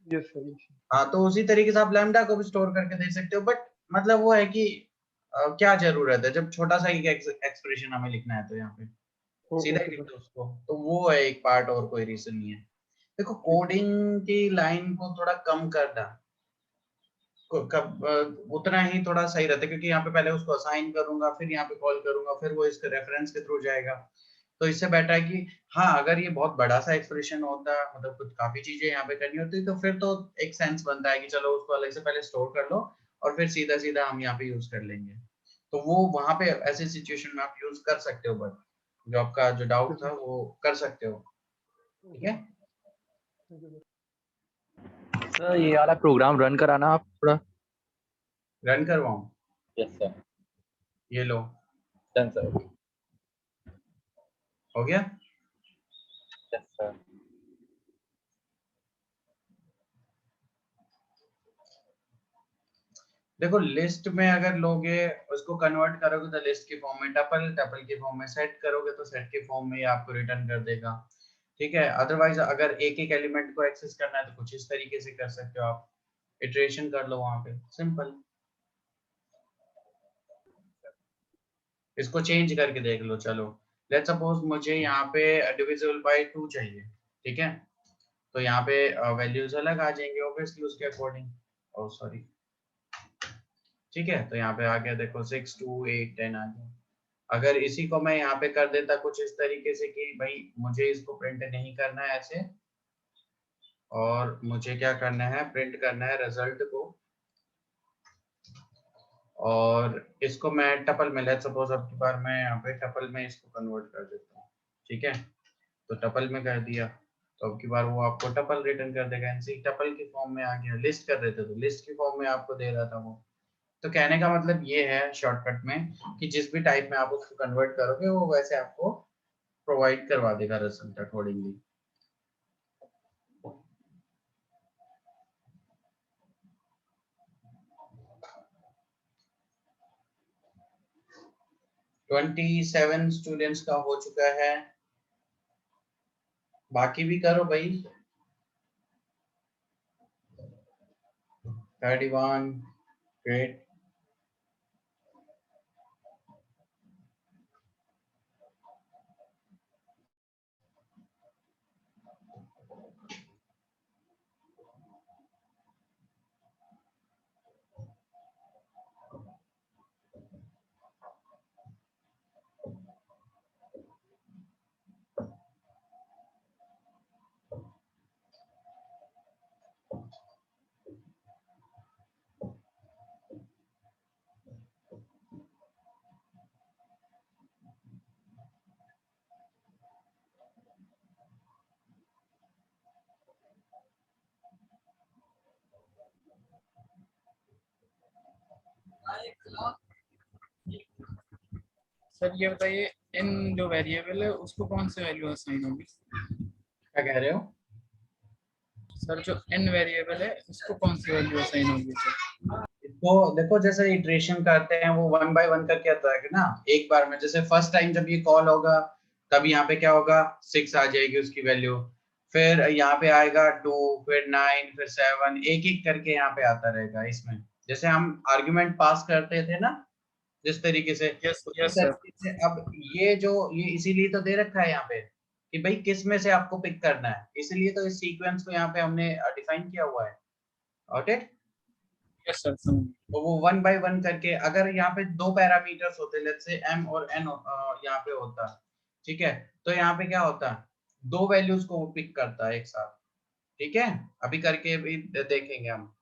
Yes sir yes. हाँ, तो उसी तरीके से आप लैम्डा को भी स्टोर करके दे सकते हो। बट मतलब वो है कि क्या जरूरत है जब छोटा सा ही एक्सप्रेशन हमें लिखना है तो यहाँ पे सीधा ही ओके लिख सर। दो उसको। तो वो है एक पार्ट, और कोई रीजन नहीं है। देखो कोडिंग की लाइन को थोड़ा कम करना उतना ही थोड़ा सही रहता है, क्योंकि यहाँ पे पहले उसको असाइन करूंगा, फिर यहाँ पे कॉल करूंगा, फिर वो इसके रेफरेंस के थ्रू जाएगा। तो इससे बेटर है कि हाँ, अगर ये बहुत बड़ा सा एक्सप्रेशन होता, मतलब कुछ काफी चीजें यहाँ पे करनी होती, तो फिर तो एक सेंस बनता है कि चलो उसको अलग से पहले स्टोर कर लो और फिर सीधा सीधा हम यहाँ पे यूज कर लेंगे। तो वो वहां पे ऐसी सिचुएशन में आप यूज कर सकते हो, बट जो आपका जो डाउट था वो कर सकते हो, ठीक है। सर ये वाला प्रोग्राम रन कराना आप थोड़ा। रन करवाऊं? Yes sir. ये लो, डन सर। हो गया। Yes sir. देखो लिस्ट में अगर लोगे, उसको कन्वर्ट करोगे तो लिस्ट की फॉर्म में, टपल टपल की फॉर्म में, सेट करोगे तो सेट के फॉर्म में ये आपको रिटर्न कर देगा, ठीक है। अदरवाइज अगर एक एक एलिमेंट को एक्सेस करना है तो कुछ इस तरीके से कर सकते हो आप, इटरेशन कर लो वहां पे, सिंपल। इसको चेंज करके देख लो। चलो लेट्स सपोज मुझे यहाँ पे डिविजिबल बाय 2 चाहिए, ठीक है। तो यहाँ पे वैल्यूज अलग आ जाएंगे ऑब्वियसली उसके अकॉर्डिंग। ओह सॉरी, ठीक है। तो यहाँ पे आ गया, देखो 6 2 8 10 आ गया। अगर इसी को मैं यहाँ पे कर देता कुछ इस तरीके से कि भाई मुझे इसको प्रिंट नहीं करना है ऐसे, और मुझे क्या करना है, प्रिंट करना है रिजल्ट को, और इसको मैं टपल में, लेट्स सपोज अब की बार मैं यहाँ पे टपल में इसको कन्वर्ट कर देता हूँ, ठीक है। तो टपल में कर दिया, तो अब की बार वो आपको टपल रिटर्न कर देगा। एनसी टपल की फॉर्म में आ गया। लिस्ट कर रहे थे तो लिस्ट की फॉर्म में आपको दे रहा था वो। तो कहने का मतलब ये है शॉर्टकट में कि जिस भी टाइप में आप उसको कन्वर्ट करोगे वो वैसे आपको प्रोवाइड करवा देगा रिजल्ट अकॉर्डिंगली। ट्वेंटी 7 स्टूडेंट्स का हो चुका है, बाकी भी करो भाई। 31 ग्रेट। सर ये बताइए, इन जो वेरिएबल है उसको कौन से वैल्यू असाइन होगी? क्या कह रहे हो? सर जो n वेरिएबल है उसको कौन सी वैल्यू असाइन होगी सर? इसको देखो, जैसे इटरेशन करते हैं वो 1 बाय 1 करके आता है ना। एक बार में जैसे फर्स्ट टाइम जब ये कॉल होगा तब यहाँ पे क्या होगा, 6 आ जाएगी उसकी वैल्यू, फिर यहाँ पे आएगा 2, फिर 9, फिर 7, एक एक करके यहाँ पे आता रहेगा। इसमें जैसे हम आर्गुमेंट पास करते थे ना जिस तरीके से, यस उसी यस सर। तरीके से अब ये इसीलिए तो दे रखा है यहाँ पे कि भाई किस में से आपको पिक करना है, इसीलिए तो इस सीक्वेंस को यहाँ पे हमने डिफाइन किया हुआ है। Got it? यस सर समझ। तो वो 1 बाय 1 करके, अगर यहाँ पे 2 पैरामीटर्स होते, लेट्स से m और n यहाँ पे होता, ठीक है। तो यहाँ पे क्या होता, दो वैल्यूज को पिक करता है एक साथ। ठीक है, अभी करके भी देखेंगे हम।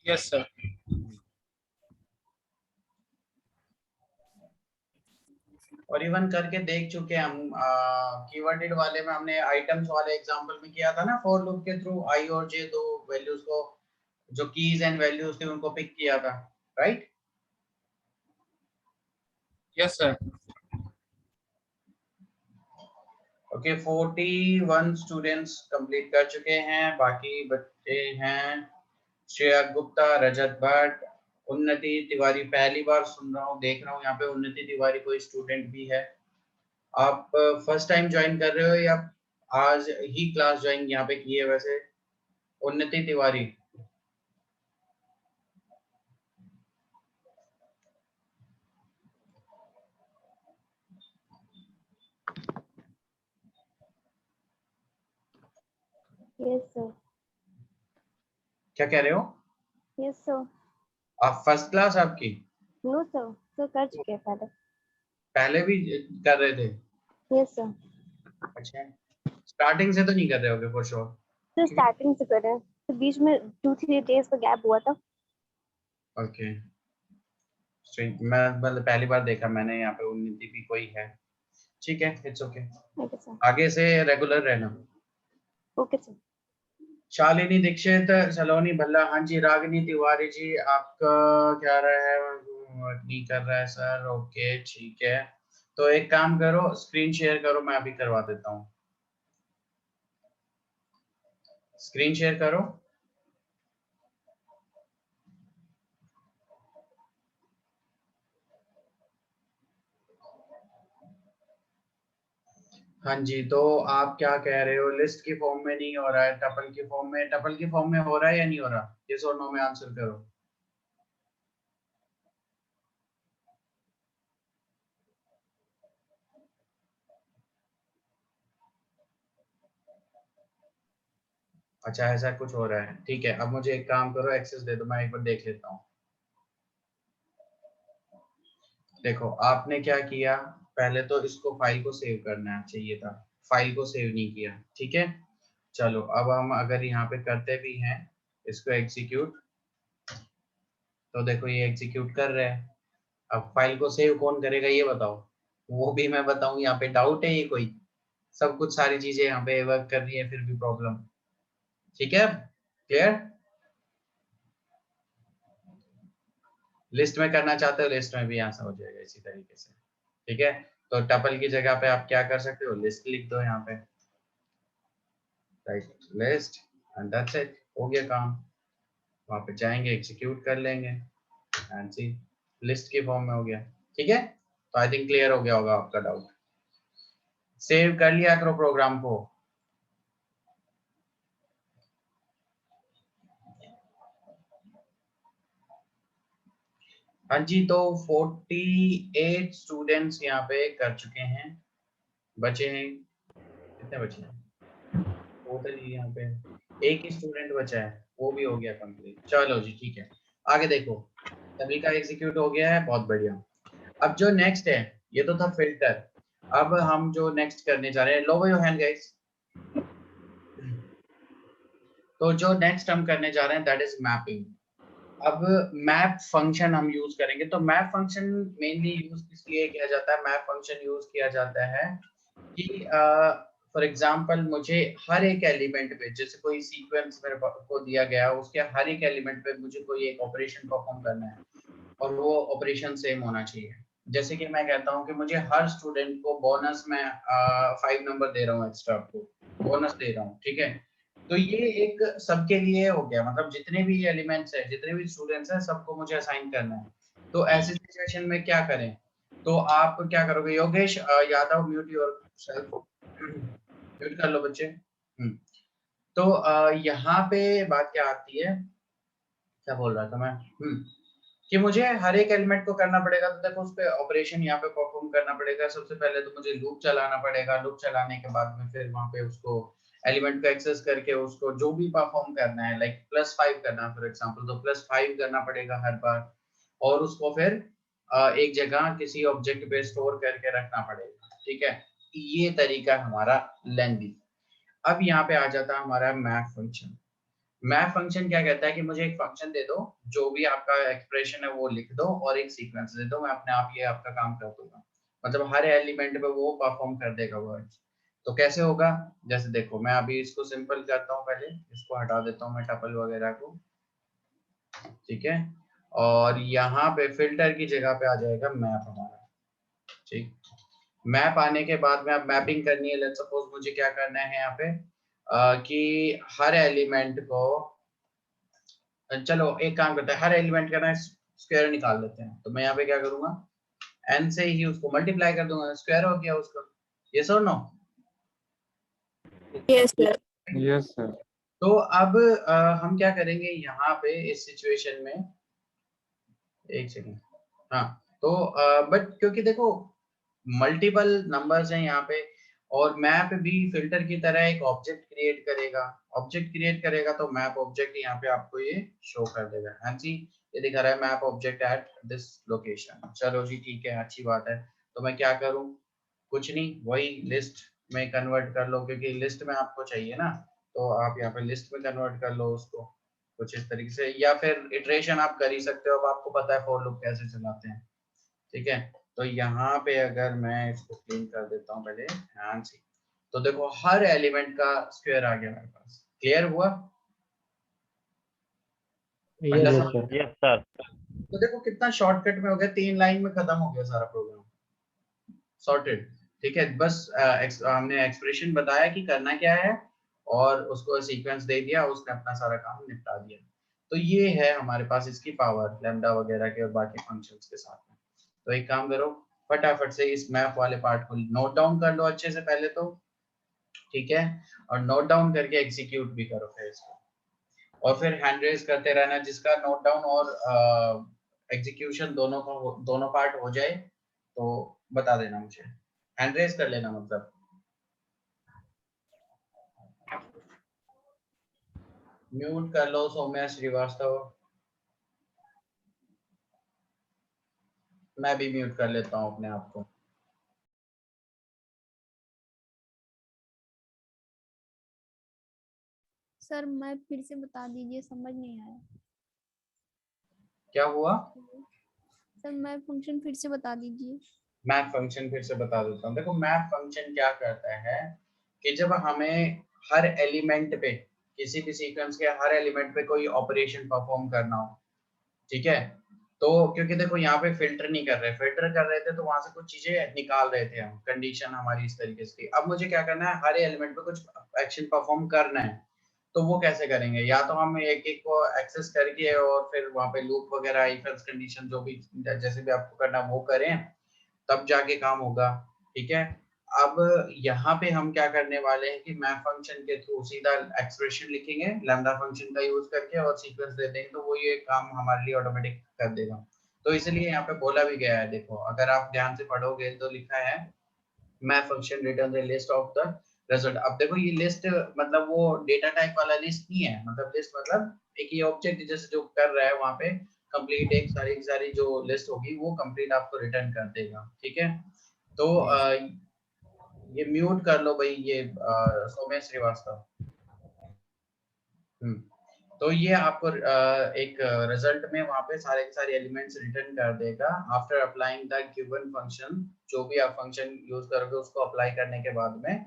Yes sir. और इवन करके देख चुके हैं हम। कीवर्डेड वाले में हमने आइटम्स वाले एग्जांपल में किया था ना, फॉर लूप के थ्रू आई और जे दो वैल्यूज को, जो कीज एंड वैल्यूज थे उनको पिक किया था, right? Yes sir. Okay, 41 students complete कर चुके हैं। बाकी बच्चे हैं श्रेया गुप्ता, रजत भट्ट, उन्नति तिवारी। पहली बार सुन रहा हूँ, देख रहा हूँ यहाँ पे उन्नति तिवारी कोई स्टूडेंट भी है। आप फर्स्ट टाइम ज्वाइन कर रहे हो या आज ही क्लास ज्वाइन यहाँ पे की है? वैसे उन्नति तिवारी, यस सर। क्या कह रहे हो? Yes sir. आप फर्स्ट क्लास आपकी? नो सर, सर कर चुके हैं पहले। पहले भी कर रहे थे? Yes sir. अच्छा, स्टार्टिंग से तो नहीं कर रहे होगे फॉर श्योर? सर स्टार्टिंग से कर रहे हैं, तो बीच में 2-3 डेज का गैप हुआ था। ओके, मैं मतलब पहली बार देखा मैंने यहाँ पे उन्नति भी कोई है। ठीक है, इट्स ओके। Okay sir. आगे से रेगुलर रहना। Okay sir. शालिनी दीक्षित, सलोनी भल्ला। हाँ जी, रागिनी तिवारी जी, आपका क्या रहा है? नहीं कर रहा है सर। ओके ठीक है, तो एक काम करो, स्क्रीन शेयर करो, मैं अभी करवा देता हूँ। स्क्रीन शेयर करो। हाँ जी, तो आप क्या कह रहे हो? लिस्ट की फॉर्म में नहीं हो रहा है, टपल की फॉर्म में। टपल की फॉर्म में हो रहा है या नहीं हो रहा? यस और नो में आंसर करो। अच्छा, ऐसा कुछ हो रहा है। ठीक है, अब मुझे एक काम करो, एक्सेस दे दो, मैं एक बार देख लेता हूँ। देखो आपने क्या किया, पहले तो इसको फाइल को सेव करना चाहिए था, फाइल को सेव नहीं किया। ठीक है, चलो अब हम अगर यहाँ पे करते भी हैं इसको एग्जीक्यूट, तो देखो ये एग्जीक्यूट कर रहे हैं। अब फाइल को सेव कौन करेगा ये बताओ? वो भी मैं बताऊं? यहाँ पे डाउट है ये कोई? सब कुछ सारी चीजें यहाँ पे वर्क कर रही है फिर भी प्रॉब्लम। ठीक है, क्लियर? लिस्ट में करना चाहते हो, लिस्ट में भी यहाँ से हो जाएगा इसी तरीके से। ठीक है, तो टपल की जगह पे आप क्या कर सकते हो, लिस्ट लिख दो यहाँ पे, right, list, and that's it, हो गया काम। वहां पे जाएंगे, एग्जीक्यूट कर लेंगे, एंड सी लिस्ट की फॉर्म में हो गया। ठीक है, तो आई थिंक क्लियर हो गया होगा आपका डाउट। सेव कर लिया करो प्रोग्राम को। हाँ जी, तो 48 स्टूडेंट्स यहाँ पे कर चुके हैं। बचे हैं कितने? बचे हैं टोटल यहाँ पे एक ही स्टूडेंट बचा है, वो भी हो गया कंप्लीट। चलो जी ठीक है, आगे देखो, सभी का एग्जीक्यूट हो गया है, बहुत बढ़िया। अब जो नेक्स्ट है, ये तो था फिल्टर। अब हम जो नेक्स्ट करने जा रहे हैं, लो योर हैंड गाइस। तो जो नेक्स्ट हम करने जा रहे हैं दैट इज मैपिंग। अब मैप फंक्शन हम यूज करेंगे। तो मैप फंक्शन मेनली यूज किस लिए किया जाता है? मैप फंक्शन यूज किया जाता है कि फॉर एग्जांपल मुझे हर एक एलिमेंट पे, जैसे कोई सीक्वेंस मेरे को दिया गया, उसके हर एक एलिमेंट पे मुझे कोई एक ऑपरेशन परफॉर्म करना है और वो ऑपरेशन सेम होना चाहिए। जैसे कि मैं कहता हूँ कि मुझे हर स्टूडेंट को बोनस में 5 नंबर दे रहा हूँ, एक्स्ट्रा आपको बोनस दे रहा हूँ। ठीक है, तो ये एक सबके लिए हो गया, मतलब जितने भी एलिमेंट्स है, जितने भी स्टूडेंट्स हैं, सबको मुझे असाइन करना है। तो ऐसी सिचुएशन में क्या करें? तो आप क्या करोगे? Yogesh Yadav, mute your self, mute कर लो बच्चे। तो यहाँ पे बात क्या आती है, क्या बोल रहा था मैं? कि मुझे हर एक एलिमेंट को करना पड़ेगा। तो देखो उस पे ऑपरेशन यहाँ पे परफॉर्म करना पड़ेगा। सबसे पहले तो मुझे लूप चलाना पड़ेगा, लूप चलाने के बाद में फिर वहां पे उसको एलिमेंट को एक्सेस करके उसको जो भी परफॉर्म करना है, लाइक +5 करना फॉर एग्जांपल, तो +5 करना पड़ेगा हर बार, और उसको फिर एक जगह किसी ऑब्जेक्ट पे स्टोर करके रखना पड़ेगा। ठीक है, ये तरीका है हमारा लेंदी। अब यहाँ पे आ जाता है हमारा मैप फंक्शन। मैप फंक्शन क्या कहता है कि मुझे एक फंक्शन दे दो, जो भी आपका एक्सप्रेशन है वो लिख दो और एक सीक्वेंस दे दो, मैं अपने आप ये आपका काम कर दूंगा। मतलब हर एलिमेंट पे वो परफॉर्म कर देगा वर्ड्स। तो कैसे होगा, जैसे देखो मैं अभी इसको सिंपल करता हूँ, पहले इसको हटा देता हूँ मैं टपल वगैरह को, ठीक है। और यहाँ पे फिल्टर की जगह पे आ जाएगा मैप हमारा, ठीक। मैप आने के बाद में अब मैपिंग करनी है। लेट्स सपोज मुझे क्या करना है यहाँ पे कि हर एलिमेंट को, चलो एक काम करते हैं, हर एलिमेंट का ना स्क्वायर निकाल लेते हैं। तो मैं यहाँ पे क्या करूंगा, n से ही उसको मल्टीप्लाई कर दूंगा, स्क्वायर हो गया उसका। यस और no? Yes, sir. Yes sir. तो अब हम क्या करेंगे यहाँ पे इस सिचुएशन में, एक सेकेंड, हाँ। तो बट क्योंकि देखो मल्टीपल नंबर्स हैं यहाँ पे, और मैप भी फिल्टर की तरह एक ऑब्जेक्ट क्रिएट करेगा। ऑब्जेक्ट क्रिएट करेगा तो मैप ऑब्जेक्ट यहाँ पे आपको ये शो कर देगा। हाँ जी, ये दिखा रहा है map object at this location. चलो जी ठीक है, अच्छी बात है। तो मैं क्या करूँ, कुछ नहीं, वही लिस्ट में कन्वर्ट कर लो, क्योंकि लिस्ट में आपको चाहिए ना। तो आप यहाँ पे लिस्ट में कन्वर्ट कर लो उसको कुछ इस तरीके से, या फिर इटरेशन आप कर ही सकते हो। अब आपको पता है फॉर लूप कैसे चलाते हैं, ठीक है। तो यहाँ पे अगर मैं इसको क्लीन कर देता हूँ पहले ध्यान से, तो देखो हर एलिमेंट का स्क्वायर आ गया मेरे पास। क्लियर हुआ? बंदा यस समझ? Sir, yes sir. तो देखो कितना शॉर्टकट में हो गया, 3 लाइन में खत्म हो गया सारा प्रोग्राम, सॉर्टेड। ठीक है, बस हमने एक्सप्रेशन बताया कि करना क्या है और उसको सीक्वेंस दे दिया, उसने अपना सारा काम निपटा दिया। तो ये है हमारे पास इसकी पावर लैम्डा वगैरह के और बाकी फंक्शंस के साथ में। तो एक काम करो, फटाफट से इस मैप वाले पार्ट को नोट डाउन कर लो अच्छे से पहले तो, ठीक है। और नोट डाउन करके एग्जीक्यूट भी करो फिर इसको, और फिर हैंड रेज करते रहना। जिसका नोट डाउन और एग्जीक्यूशन दोनों पार्ट हो जाए तो बता देना मुझे, हैंड रेज कर लेना मतलब। म्यूट कर लो सौम्या श्रीवास्तव, मैं भी म्यूट कर लेता हूँ अपने आप को। सर मैं फिर से बता दीजिए, समझ नहीं आया। क्या हुआ? सर मैं फंक्शन फिर से बता दीजिए। मैप फंक्शन फिर से बता देता हूँ। देखो मैप फंक्शन क्या करता है कि जब हमें हर एलिमेंट पे, किसी भी सीक्वेंस के हर एलिमेंट पे कोई ऑपरेशन परफॉर्म करना हो, ठीक है। तो क्योंकि देखो यहाँ पे फिल्टर नहीं कर रहे, फिल्टर कर रहे थे तो वहां से कुछ चीजें निकाल रहे थे हम, कंडीशन हमारी इस तरीके से थी। अब मुझे क्या करना है, हर एलिमेंट पे कुछ एक्शन परफॉर्म करना है। तो वो कैसे करेंगे, या तो हम एक एक को एक्सेस करके और फिर वहां पे लूप वगैरह इफ एल्स कंडीशन जो भी जैसे भी आपको करना वो करें, तब जाके काम होगा, ठीक है। अब यहाँ पे हम क्या करने वाले हैं कि मैप फंक्शन के थ्रू सीधा एक्सप्रेशन लिखेंगे लैम्डा फंक्शन का यूज करके और सीक्वेंस दे देंगे, तो वो ये काम हमारे लिए ऑटोमेटिक कर देगा। तो इसलिए यहाँ पे बोला भी गया है, देखो अगर आप ध्यान से पढ़ोगे तो लिखा है map function return the list of the result. अब देखो ये लिस्ट मतलब वो डेटा टाइप वाला लिस्ट नहीं है, मतलब लिस्ट मतलब एक ये ऑब्जेक्ट जैसे जो कर रहा है वहां पे कंप्लीट एक सारी जो लिस्ट होगी वो कंप्लीट आपको रिटर्न कर देगा, ठीक है। तो ये म्यूट कर लो भाई, ये सौम्य श्रीवास्तव। तो ये आपको एक रिजल्ट में वहां पे सारे के सारे एलिमेंट्स रिटर्न कर देगा after applying the given function. जो भी आप फंक्शन यूज करोगे उसको अप्लाई करने के बाद में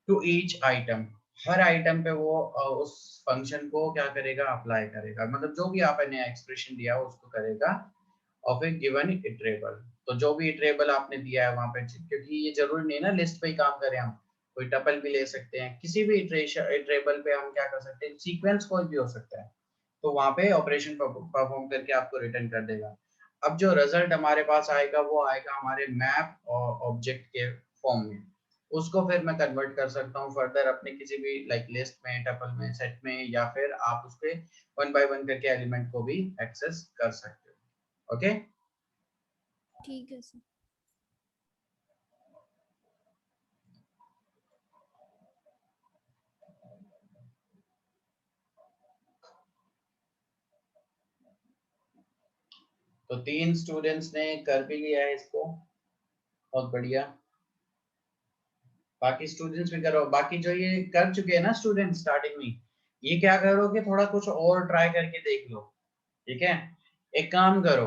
टू ईच आइटम, हर आइटम पे वो उस फंक्शन को क्या करेगा, अप्लाई करेगा। मतलब जो भी आपने एक्सप्रेशन दिया उसको करेगा ऑफ ए गिवन इटरेबल। तो जो भी इटरेबल आपने दिया है वहां पे, क्योंकि ये जरूरी नहीं है ना लिस्ट पे ही काम करें, हम कोई टपल भी ले सकते हैं, किसी भी इटरेबल पे हम क्या कर सकते हैं, सीक्वेंस कोई भी हो सकता है। तो वहां पे ऑपरेशन परफॉर्म करके आपको रिटर्न कर देगा। अब जो रिजल्ट हमारे पास आएगा वो आएगा हमारे मैप और ऑब्जेक्ट के फॉर्म में। उसको फिर मैं कन्वर्ट कर सकता हूँ फर्दर अपने किसी भी लाइक लिस्ट में, टपल में, सेट में, या फिर आप उसके 1 बाय 1 करके एलिमेंट को भी एक्सेस कर सकते हो। ओके ठीक है सर। तो 3 स्टूडेंट्स ने कर भी लिया है इसको, बहुत बढ़िया। बाकी स्टूडेंट्स भी करो। बाकी जो ये कर चुके हैं ना स्टूडेंट स्टार्टिंग में, ये क्या करो कि थोड़ा कुछ और ट्राई करके देख लो। ठीक है, एक काम करो,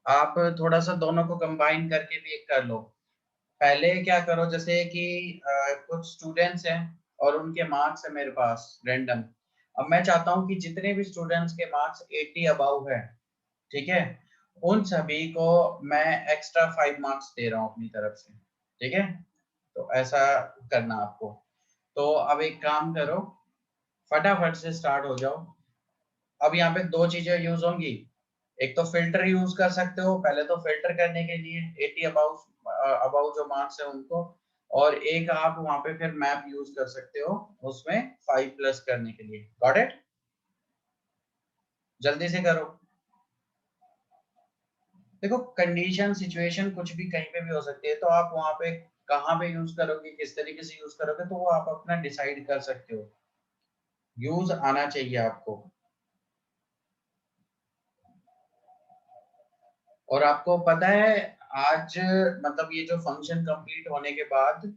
आप थोड़ा सा दोनों को कंबाइन करके भी एक कर लो। पहले क्या करो, जैसे कि कुछ स्टूडेंट्स हैं और उनके मार्क्स है मेरे पास रैंडम। अब मैं चाहता हूँ कि जितने भी स्टूडेंट्स के मार्क्स 80 अबव है, ठीक है, उन सभी को मैं एक्स्ट्रा 5 मार्क्स दे रहा हूँ अपनी तरफ से। ठीक है, तो ऐसा करना आपको। तो अब एक काम करो, फटाफट से स्टार्ट हो जाओ। अब यहाँ पे दो चीजें यूज होंगी। एक तो फिल्टर यूज कर सकते हो, पहले तो फिल्टर करने के लिए 80 अबाउ जो मार्क्स है उनको, और एक आप वहां पे फिर मैप यूज कर सकते हो उसमें 5 प्लस करने के लिए। Got it? जल्दी से करो। देखो, कंडीशन सिचुएशन कुछ भी कहीं पे भी हो सकती है, तो आप वहां पे कहाँ पे यूज करोगे, किस तरीके से यूज करोगे, तो वो आप अपना डिसाइड कर सकते हो। यूज आना चाहिए आपको। और आपको पता है, आज मतलब ये जो फंक्शन कंप्लीट होने के बाद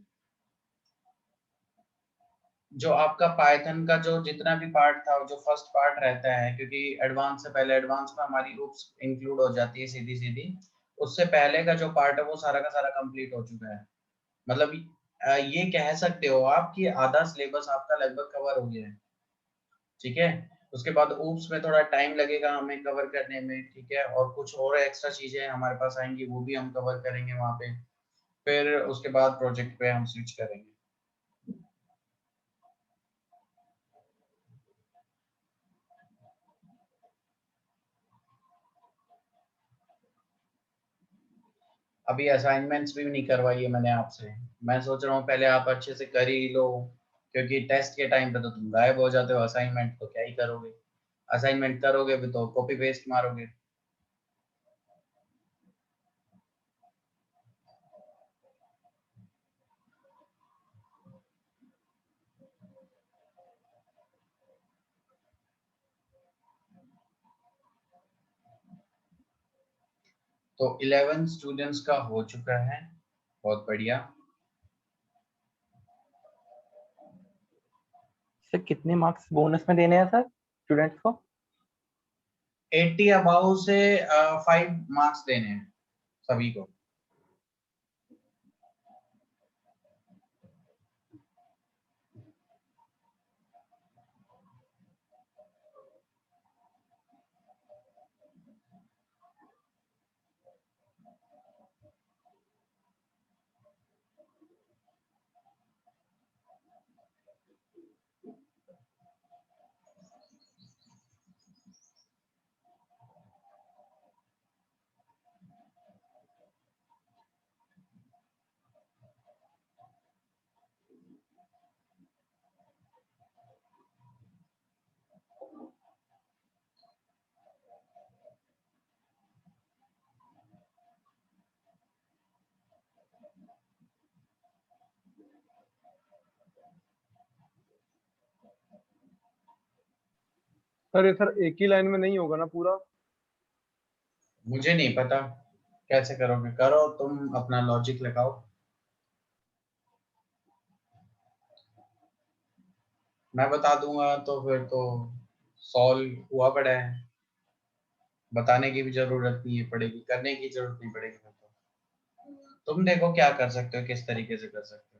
जो आपका पाइथन का जो जितना भी पार्ट था, जो फर्स्ट पार्ट रहता है, क्योंकि एडवांस से पहले एडवांस में हमारी oops इंक्लूड हो जाती है सीधी सीधी, उससे पहले का जो पार्ट है वो सारा का सारा कंप्लीट हो चुका है। मतलब ये कह सकते हो आप कि आधा सिलेबस आपका लगभग कवर हो गया है। ठीक है, उसके बाद oops में थोड़ा टाइम लगेगा हमें कवर करने में। ठीक है, और कुछ और एक्स्ट्रा चीजें हमारे पास आएंगी, वो भी हम कवर करेंगे वहां पे। फिर उसके बाद प्रोजेक्ट पे हम स्विच करेंगे। अभी असाइनमेंट्स भी नहीं करवाई है मैंने आपसे। मैं सोच रहा हूँ पहले आप अच्छे से कर ही लो, क्योंकि टेस्ट के टाइम पे तो तुम गायब हो जाते हो। असाइनमेंट तो क्या ही करोगे, असाइनमेंट करोगे भी तो कॉपी पेस्ट मारोगे। तो 11 स्टूडेंट्स का हो चुका है, बहुत बढ़िया। सर कितने मार्क्स बोनस में देने हैं सर स्टूडेंट्स को? 80 अबाउ से 5 मार्क्स देने हैं सभी को। सर ये सर एक ही लाइन में नहीं होगा ना पूरा? मुझे नहीं पता कैसे करोगे, करो तुम अपना लॉजिक लगाओ। मैं बता दूंगा तो फिर तो सॉल्व हुआ पड़ा है, बताने की भी जरूरत नहीं है पड़ेगी, करने की जरूरत नहीं पड़ेगी। फिर तो तुम देखो क्या कर सकते हो, किस तरीके से कर सकते हो।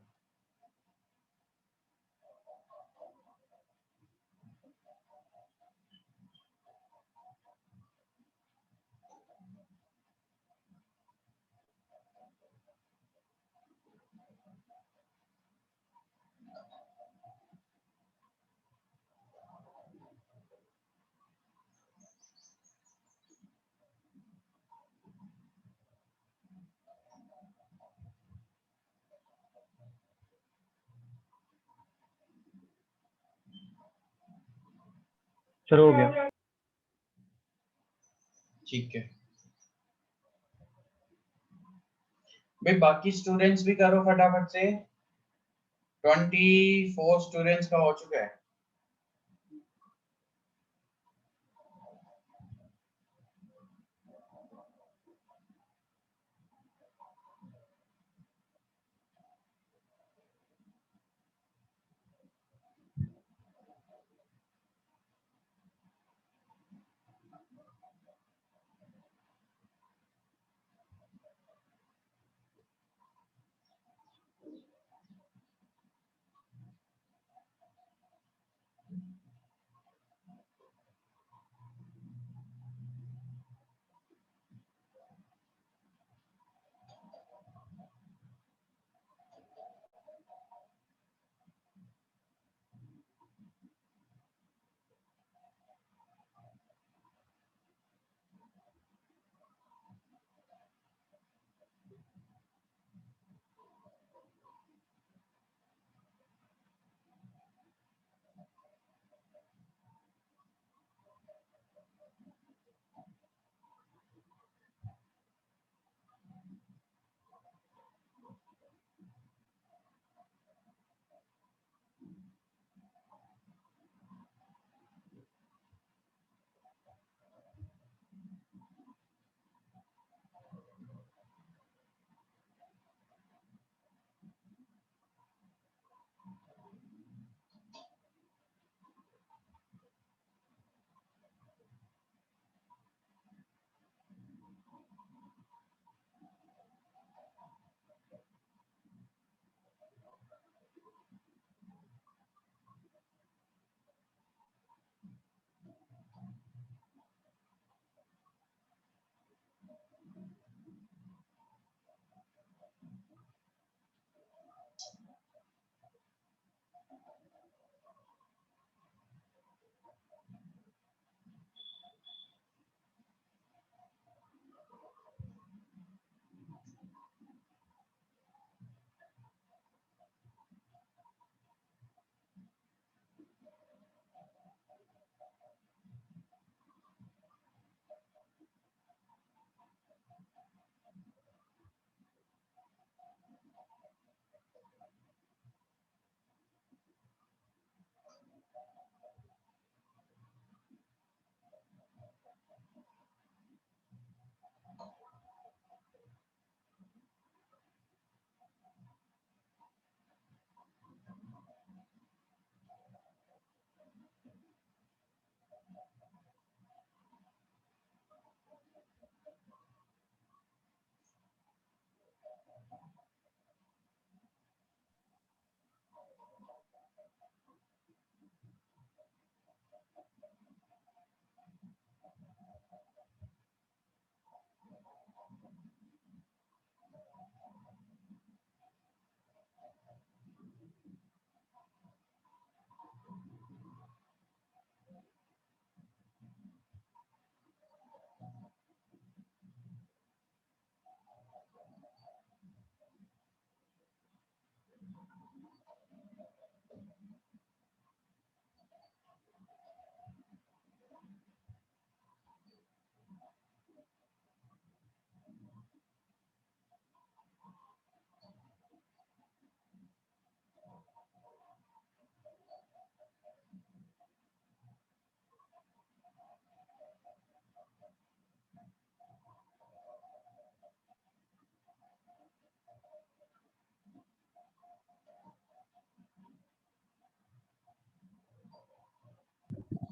शुरू हो गया। ठीक है भाई, बाकी स्टूडेंट्स भी करो फटाफट से। 24 स्टूडेंट्स का हो चुका है।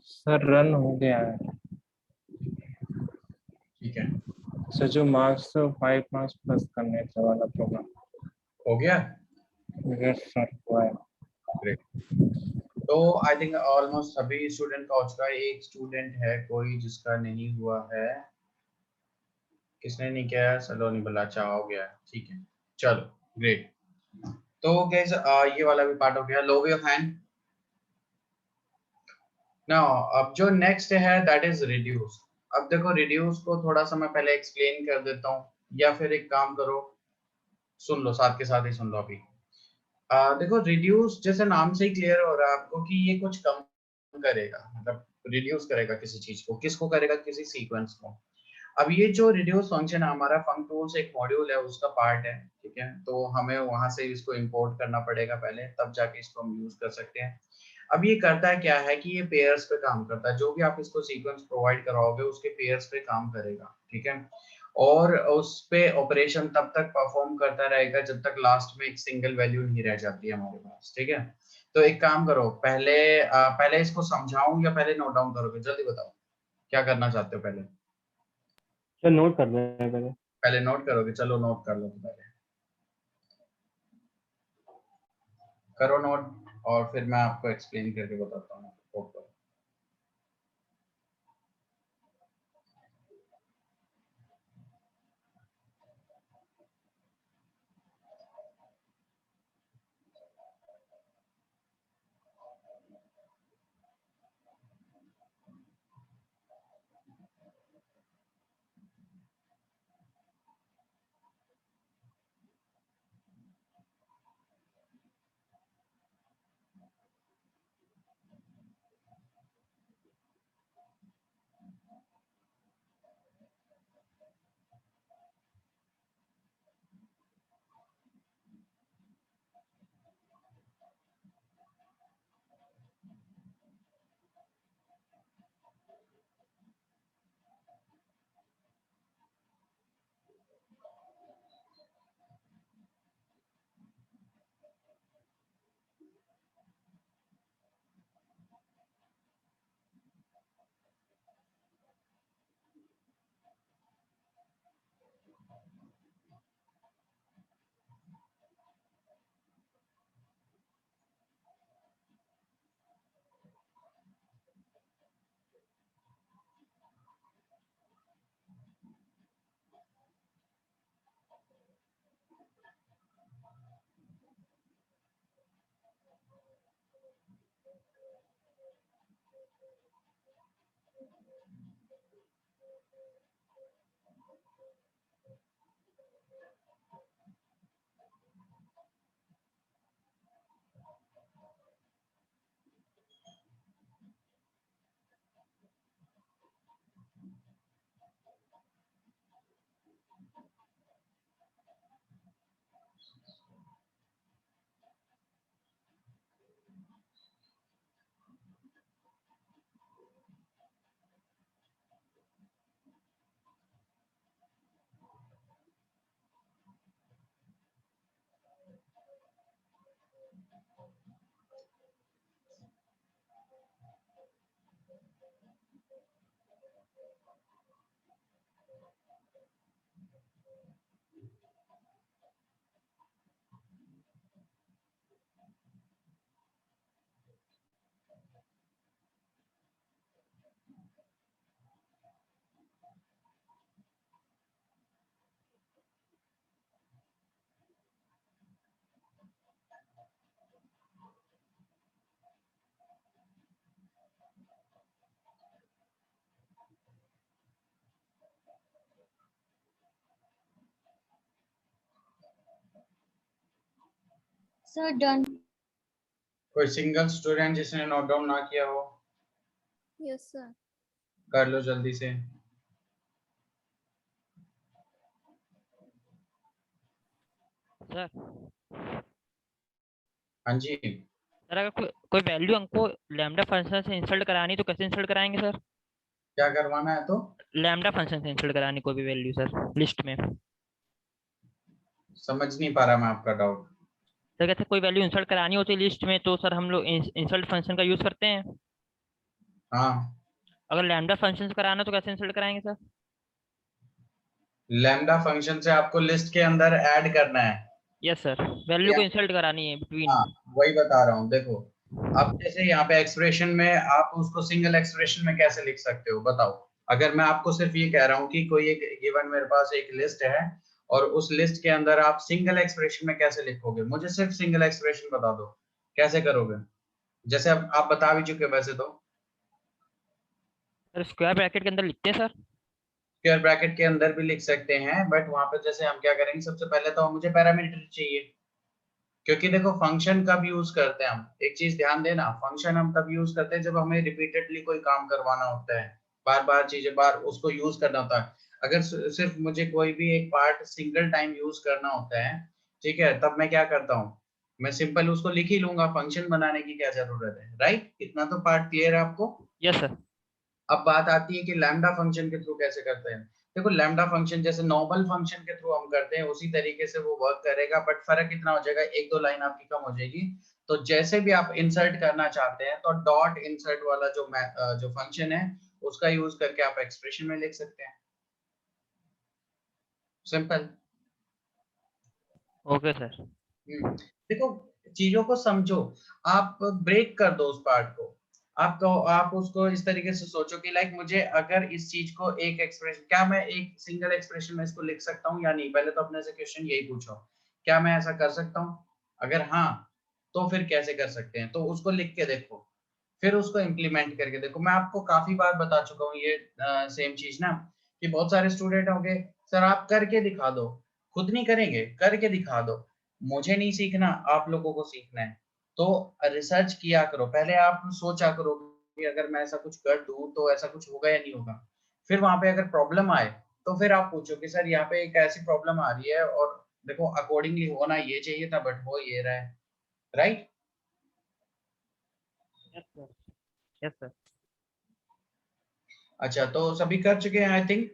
सर रन हो गया है ठीक है, सर। जो मार्क्स 5 मार्क्स प्लस करने थे वाला प्रोग्राम हो गया। यस सर हुआ है। ग्रेट। तो आई थिंक ऑलमोस्ट सभी स्टूडेंट का हो चुका है। एक स्टूडेंट है कोई जिसका नहीं हुआ है, किसने नहीं किया है? सलोनी बलाचा हो गया है, ठीक है, चलो ग्रेट। तो गाइस ये वाला भी पार्ट हो गया। Lower your hand now. अब जो नेक्स्ट है दैट इज रिड्यूस। अब देखो रिड्यूस को थोड़ा सा मैं पहले एक्सप्लेन कर देता हूँ, या फिर एक काम करो सुन लो, साथ के साथ ही सुन लो अभी। देखो रिड्यूस जैसे नाम से ही क्लियर हो रहा है आपको कि ये कुछ कम करेगा, मतलब रिड्यूस करेगा किसी चीज को। किसको करेगा? किसी सीक्वेंस को। अब ये जो रिड्यूस फंक्शन है हमारा फंक्टूल्स एक मॉड्यूल है, उसका पार्ट है, ठीक है। तो हमें वहां से इसको इंपोर्ट करना पड़ेगा पहले, तब जाके इसको हम यूज कर सकते हैं। अब ये करता है क्या है कि ये पेयर्स पे काम करता है। जो भी आप इसको सीक्वेंस प्रोवाइड कराओगे उसके पेयर्स पे काम करेगा, ठीक है। और उस पे ऑपरेशन तब तक परफॉर्म करता रहेगा जब तक लास्ट में एक सिंगल वैल्यू नहीं रह जाती है हमारे पास, ठीक है। तो एक काम करो, पहले इसको समझाऊं या पहले नोट डाउन करोगे? जल्दी बताओ क्या करना चाहते हो पहले। सर नोट कर रहे हैं पहले। पहले नोट करोगे? चलो नोट कर लो, तो पहले करो नोट, और फिर मैं आपको एक्सप्लेन करके बताता हूँ। Sir done. कोई सिंगल स्टूडेंट जिसने नोट डाउन ना किया हो? Yes sir. कर लो जल्दी से। सर हाँ जी। सर अगर कोई वैल्यू हमको लैम्डा फंक्शन से इंसर्ट करानी तो कैसे इंसर्ट कराएंगे सर? क्या करवाना है? तो लैम्डा फंक्शन से इंसर्ट करानी कोई भी वैल्यू सर लिस्ट में। समझ नहीं पा रहा मैं आपका डाउट। सर कहते कोई वैल्यू इंसर्ट करानी होती है लिस्ट में तो सर हम लोग इंसर्ट फंक्शन का यूज करते हैं। हाँ, अगर लैम्डा फंक्शन से कराना तो कैसे इंसर्ट कराएंगे सर? लैम्डा फंक्शन से आपको लिस्ट के अंदर ऐड करना है। यस सर, वैल्यू को इंसर्ट करानी है बिटवीन। हाँ, वही बता रहा हूँ। देखो अब जैसे यहाँ पे एक्सप्रेशन में आप उसको सिंगल एक्सप्रेशन में कैसे लिख सकते हो बताओ। अगर मैं आपको सिर्फ ये कह रहा हूँ कि कोई एक गिवन मेरे पास एक लिस्ट है और उस लिस्ट के अंदर आप सिंगल एक्सप्रेशन में कैसे लिखोगे, मुझे सिर्फ सिंगल एक्सप्रेशन बता दो कैसे करोगे। जैसे अब आप बता भी चुके वैसे तो। सर स्क्वायर ब्रैकेट के अंदर लिखते हैं सर। स्क्वायर ब्रैकेट के अंदर भी लिख सकते हैं, बट वहां पे जैसे हम क्या करेंगे, सबसे पहले तो मुझे पैरामीटर चाहिए, क्योंकि देखो फंक्शन कब यूज करते हैं हम, एक चीज ध्यान देना, फंक्शन हम तब यूज करते हैं जब हमें रिपीटेडली कोई काम करवाना होता है, बार बार चीजें बार उसको यूज करना होता है। अगर सिर्फ मुझे कोई भी एक पार्ट सिंगल टाइम यूज करना होता है, ठीक है, तब मैं क्या करता हूँ, मैं सिंपल उसको लिख ही लूंगा, फंक्शन बनाने की क्या जरूरत है, राइट? इतना तो पार्ट क्लियर है आपको। Yes sir. अब बात आती है कि लैम्डा फंक्शन के थ्रू कैसे करते हैं। देखो लैम्डा फंक्शन जैसे नॉर्मल फंक्शन के थ्रू हम करते हैं उसी तरीके से वो वर्क करेगा, बट फर्क इतना हो जाएगा, एक दो लाइन आपकी कम हो जाएगी। तो जैसे भी आप इंसर्ट करना चाहते हैं तो डॉट इंसर्ट वाला जो फंक्शन है उसका यूज करके आप एक्सप्रेशन में लिख सकते हैं, सिंपल। Okay sir. देखो चीजों को समझो, आप ब्रेक कर दो उस पार्ट को, आप उसको इस तरीके से सोचो कि लाइक मुझे अगर इस चीज को एक एक्सप्रेशन, क्या मैं एक सिंगल एक्सप्रेशन में इसको लिख सकता हूँ या नहीं, पहले तो अपने से क्वेश्चन यही पूछो, क्या मैं ऐसा कर सकता हूँ? अगर हाँ तो फिर कैसे कर सकते हैं, तो उसको लिख के देखो, फिर उसको इम्प्लीमेंट करके देखो। मैं आपको काफी बार बता चुका हूँ ये सेम चीज ना, कि बहुत सारे स्टूडेंट होंगे, सर आप करके दिखा दो, खुद नहीं करेंगे, करके दिखा दो। मुझे नहीं सीखना, आप लोगों को सीखना है। तो रिसर्च किया करो, पहले आप सोचा करो कि अगर मैं ऐसा कुछ कर दूं तो ऐसा कुछ होगा या नहीं होगा। फिर वहां पे अगर प्रॉब्लम आए तो फिर आप पूछो कि सर यहाँ पे एक ऐसी प्रॉब्लम आ रही है और देखो अकॉर्डिंगली होना ये चाहिए था बट हो ये रहा है, right? Yes sir. Yes sir. अच्छा तो सभी कर चुके हैं आई थिंक।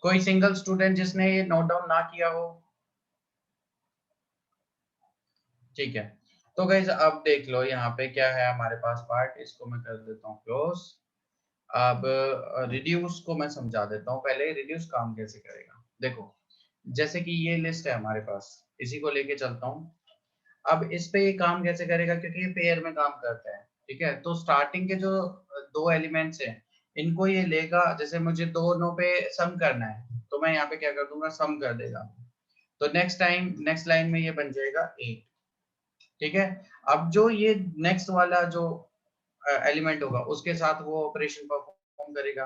कोई सिंगल स्टूडेंट जिसने ये नोट डाउन ना किया हो? ठीक है, तो गाइस अब देख लो यहाँ पे क्या है हमारे पास पार्ट, इसको मैं कर देता हूँ क्लोज। अब रिड्यूस को मैं समझा देता हूँ, पहले रिड्यूस काम कैसे करेगा। देखो जैसे कि ये लिस्ट है हमारे पास, इसी को लेके चलता हूँ। अब इस पे ये काम कैसे करेगा, क्योंकि ये पेयर में काम करता है, ठीक है। तो स्टार्टिंग के जो दो एलिमेंट्स हैं इनको ये लेगा, जैसे मुझे दोनों पे सम करना है तो मैं यहाँ पे क्या कर दूंगा, सम कर देगा। तो नेक्स्ट लाइन में ये बन जाएगा 8, ठीक है। अब जो ये नेक्स्ट वाला जो एलिमेंट होगा उसके साथ वो ऑपरेशन परफॉर्म करेगा,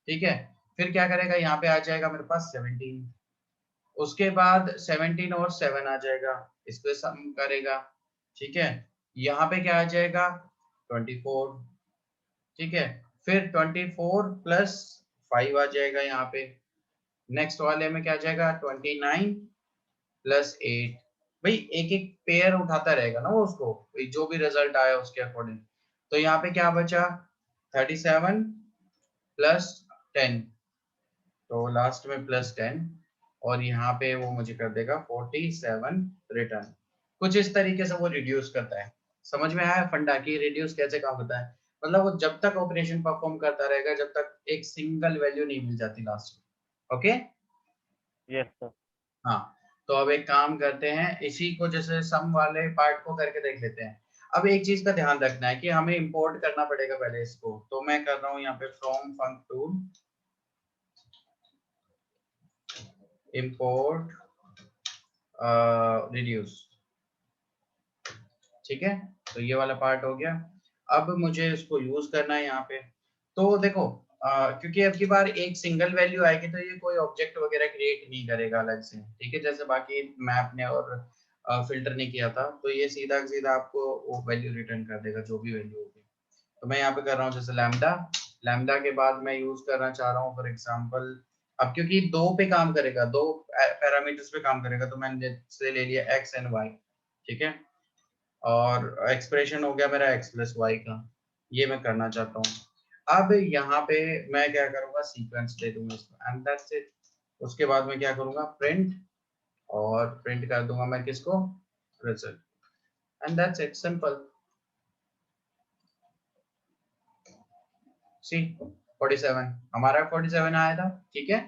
ठीक है। फिर क्या करेगा, यहाँ पे आ जाएगा मेरे पास 17, उसके बाद 17 और 7 आ जाएगा, इस पे सम करेगा, ठीक है। यहाँ पे क्या आ जाएगा 24, ठीक है। फिर 24 प्लस 5 आ जाएगा यहाँ पे, नेक्स्ट वाले में क्या आ जाएगा 29 प्लस 8। भाई एक एक पेयर उठाता रहेगा ना वो, उसको जो भी रिजल्ट आया उसके अकॉर्डिंग। तो यहाँ पे क्या बचा 37 प्लस 10, तो लास्ट में प्लस 10, और यहाँ पे वो मुझे कर देगा 47 रिटर्न। कुछ इस तरीके से वो रिड्यूस करता है। समझ में आया फंडा की रिड्यूस कैसे काम होता है? मतलब वो जब तक ऑपरेशन परफॉर्म करता रहेगा जब तक एक सिंगल वैल्यू नहीं मिल जाती लास्ट में। Okay, yes sir. हाँ। तो अब एक काम करते हैं, इसी को जैसे सम वाले पार्ट को करके देख लेते हैं। अब एक चीज का ध्यान रखना है कि हमें इंपोर्ट करना पड़ेगा पहले इसको, तो मैं कर रहा हूँ यहाँ पे from funk tool import reduce, ठीक है। तो ये वाला पार्ट हो गया। अब मुझे इसको यूज करना है यहाँ पे। तो देखो क्योंकि अब की बार एक सिंगल वैल्यू आएगी तो ये कोई ऑब्जेक्ट वगैरह क्रिएट नहीं करेगा अलग से, ठीक है। जैसे बाकी मैप ने और फिल्टर ने किया था, तो ये सीधा सीधा आपको वो वैल्यू रिटर्न कर देगा जो भी वैल्यू होगी। तो मैं यहाँ पे कर रहा हूँ जैसे लैम्डा, लैम्डा के बाद मैं यूज करना चाह रहा हूँ फॉर एग्जांपल, अब क्योंकि दो पे काम करेगा, दो पैरामीटर्स पे काम करेगा, तो मैंने जैसे ले लिया एक्स एंड वाई, ठीक है। और एक्सप्रेशन हो गया मेरा x प्लस वाई का, ये मैं करना चाहता हूँ। अब यहाँ पे मैं क्या करूँगा, सीक्वेंस दे दूंगा इसको एंड दैट्स इट। उसके बाद मैं क्या करूँगा, प्रिंट, और प्रिंट कर दूंगा मैं किसको, result, and that's it, simple. See 47 हमारा 47 आया था, ठीक है,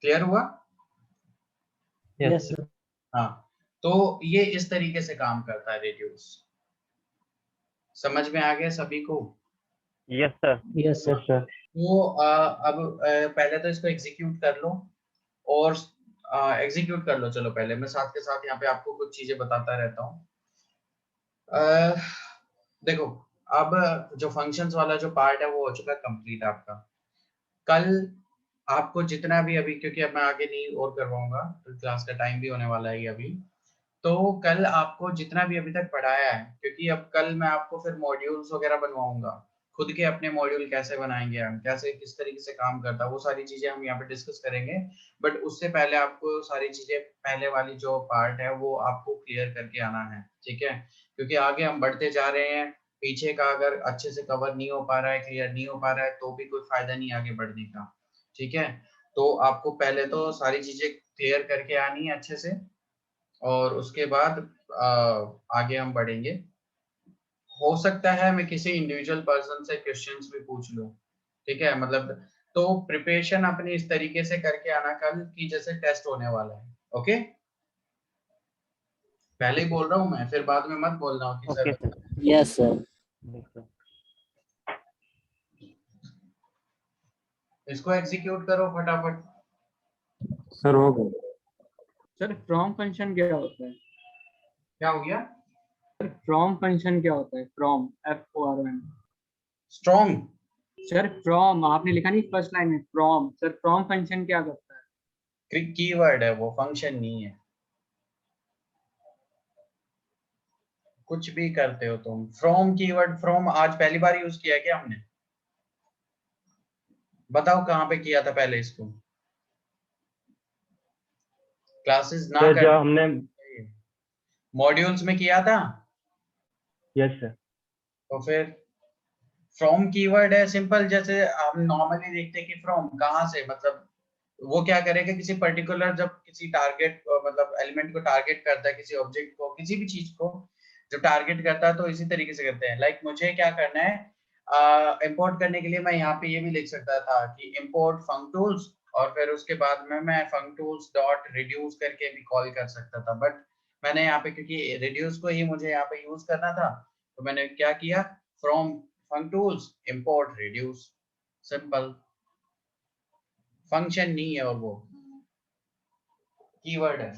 क्लियर हुआ? यस हाँ, तो ये इस तरीके से काम करता है रेडियस। समझ में आ गया सभी को? Yes sir. Yes sir. तो अब पहले तो इसको एग्जीक्यूट कर लो और एग्जीक्यूट कर लो। चलो पहले मैं साथ के साथ यहाँ पे आपको कुछ चीजें बताता रहता हूँ। देखो, अब जो फंक्शंस वाला जो पार्ट है वो हो चुका है कंप्लीट आपका। कल आपको जितना भी अभी, क्योंकि अब मैं आगे नहीं और करवाऊंगा, क्लास का टाइम भी होने वाला है अभी, तो कल आपको जितना भी अभी तक पढ़ाया है, क्योंकि अब कल मैं आपको फिर मॉड्यूल्स वगैरह बनवाऊंगा, खुद के अपने मॉड्यूल कैसे बनाएंगे हम, कैसे किस तरीके से काम करता है, वो सारी चीजें हम यहाँ पे डिस्कस करेंगे। बट उससे पहले आपको सारी चीजें, पहले वाली जो पार्ट है वो आपको क्लियर करके आना है, ठीक है? क्योंकि आगे हम बढ़ते जा रहे हैं, पीछे का अगर अच्छे से कवर नहीं हो पा रहा है, क्लियर नहीं हो पा रहा है, तो भी कोई फायदा नहीं आगे बढ़ने का, ठीक है? तो आपको पहले तो सारी चीजें क्लियर करके आनी है अच्छे से, और उसके बाद आगे हम बढ़ेंगे। हो सकता है मैं किसी इंडिविजुअल पर्सन से क्वेश्चंस भी पूछ लूं, ठीक है? मतलब तो प्रिपरेशन अपनी इस तरीके से करके आना कल की जैसे टेस्ट होने वाला है, ओके? पहले ही बोल रहा हूँ मैं, फिर बाद में मत बोलना कि okay sir. Sir. Yes sir. इसको एग्जीक्यूट करो फटाफट। सर हो गया। सर फ्रॉम फंक्शन क्या होता है? क्या हो गया? सर फ्रॉम फंक्शन क्या होता है? From, FORM। Strong sir from आपने लिखा नहीं फर्स्ट लाइन में फ्रॉम, सर फ्रॉम फंक्शन क्या करता है? कीवर्ड है वो, फंक्शन नहीं है। कुछ भी करते हो तुम। फ्रॉम कीवर्ड, फ्रॉम आज पहली बार यूज किया है क्या हमने? बताओ कहाँ पे किया था पहले इसको? क्लासेस ना सर कर, जब हमने मॉड्यूल्स में किया था। Yes sir. तो फिर फ्रॉम कीवर्ड है सिंपल, जैसे हम नॉर्मली देखते हैं कि फ्रॉम कहाँ से, मतलब वो क्या करेगा, किसी पर्टिकुलर जब किसी टारगेट मतलब एलिमेंट को टारगेट करता है, किसी ऑब्जेक्ट को, किसी भी चीज को जो टारगेट करता है, तो इसी तरीके से करते हैं। लाइक मुझे क्या करना है, इंपोर्ट करने के लिए मैं यहाँ पे ये भी लिख सकता था कि इंपोर्ट फंक्टूल्स, और फिर उसके बाद में मैं फंक्टूल्स डॉट रिड्यूस करके भी कॉल कर सकता था। बट मैंने यहाँ पे, क्योंकि रिड्यूस को ही मुझे यहाँ पे यूज करना था, तो मैंने क्या किया, from functools import reduce, simple. Function नहीं है, और वो कीवर्ड है।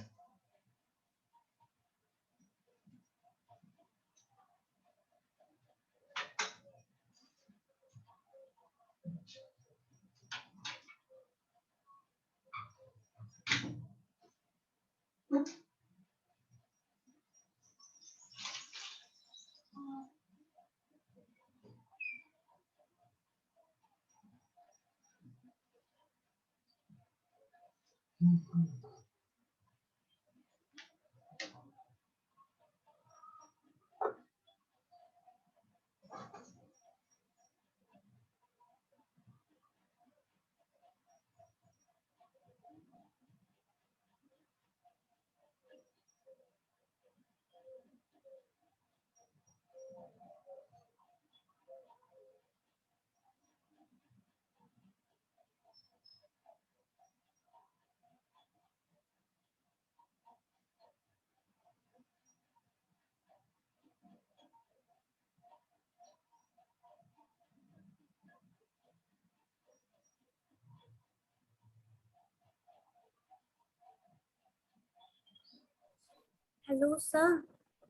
Hello sir.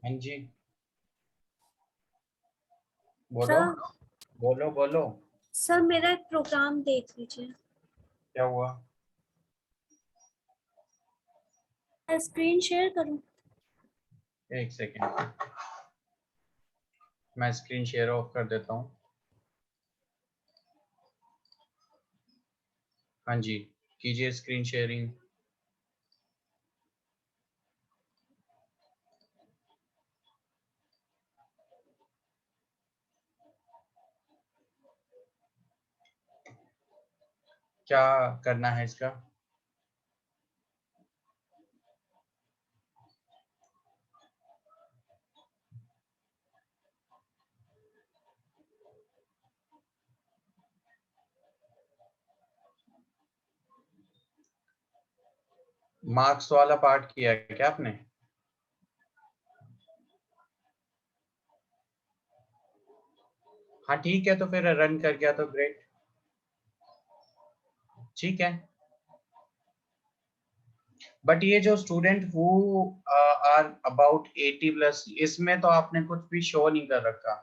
हाँ जी, बोलो सर बोलो बोलो। सर मेरा एक प्रोग्राम देख लीजिए। क्या हुआ? मैं स्क्रीन शेयर करूं? एक सेकेंड, मैं स्क्रीन शेयर ऑफ कर देता हूँ। हाँ जी, कीजिए स्क्रीन शेयरिंग। क्या करना है इसका? मार्क्स वाला पार्ट किया है क्या आपने? हाँ ठीक है, तो फिर रन कर गया तो ग्रेट, ठीक है। बट ये जो student who are about 80 plus, इसमें तो आपने कुछ भी शो नहीं कर रखा,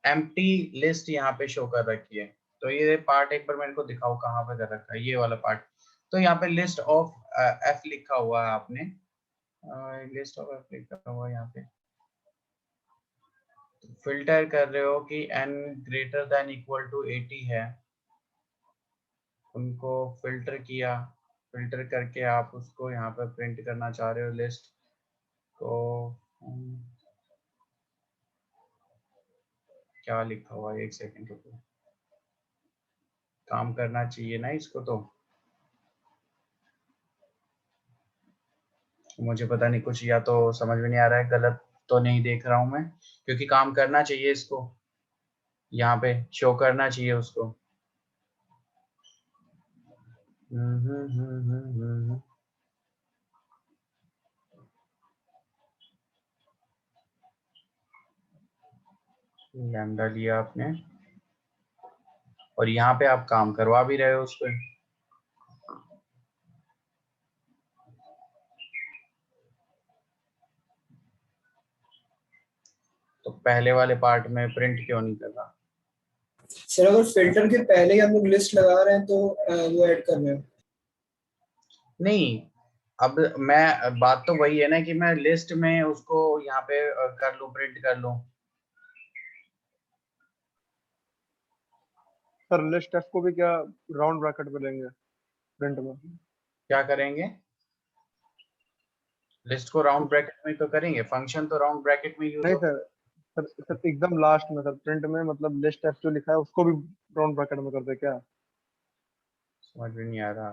एम्प्टी लिस्ट यहाँ पे शो कर रखी है। तो ये पार्ट एक बार मेरे को दिखाओ कहाँ पे कर रखा है ये वाला पार्ट। तो यहाँ पे लिस्ट ऑफ एफ लिखा हुआ है आपने, लिस्ट ऑफ एफ लिखा हुआ है यहाँ पे। फिल्टर कर रहे हो कि n greater than equal to 80 है, उनको फिल्टर किया, फिल्टर करके आप उसको यहाँ पे प्रिंट करना चाह रहे हो लिस्ट को। क्या लिखा हुआ है, एक सेकंड रुको, काम करना चाहिए ना इसको। तो मुझे पता नहीं, कुछ या तो समझ में नहीं आ रहा है, गलत तो नहीं देख रहा हूँ मैं, क्योंकि काम करना चाहिए इसको, यहाँ पे शो करना चाहिए उसको। लैम्डा लिया आपने और यहाँ पे आप काम करवा भी रहे हो उस पर। तो पहले वाले पार्ट में प्रिंट क्यों नहीं कर रहा? सर अगर फिल्टर के पहले ही हम लोग लिस्ट लगा रहे हैं तो वो ऐड कर रहे हैं। नहीं, अब मैं बात तो वही है ना कि मैं लिस्ट में उसको यहाँ पे कर लूं, प्रिंट कर लूं। सर लिस्ट एफ को भी क्या राउंड ब्रैकेट में लेंगे प्रिंट में? क्या करेंगे? लिस्ट को राउंड ब्रैकेट में तो करेंगे, फंक्शन तो राउंड ब्रैकेट में यूज नहीं होगा। सर एकदम लास्ट में सर प्रिंट में, मतलब लिस्ट एफ जो लिखा है उसको भी राउंड ब्रैकेट में कर दे क्या? समझ में नहीं आ रहा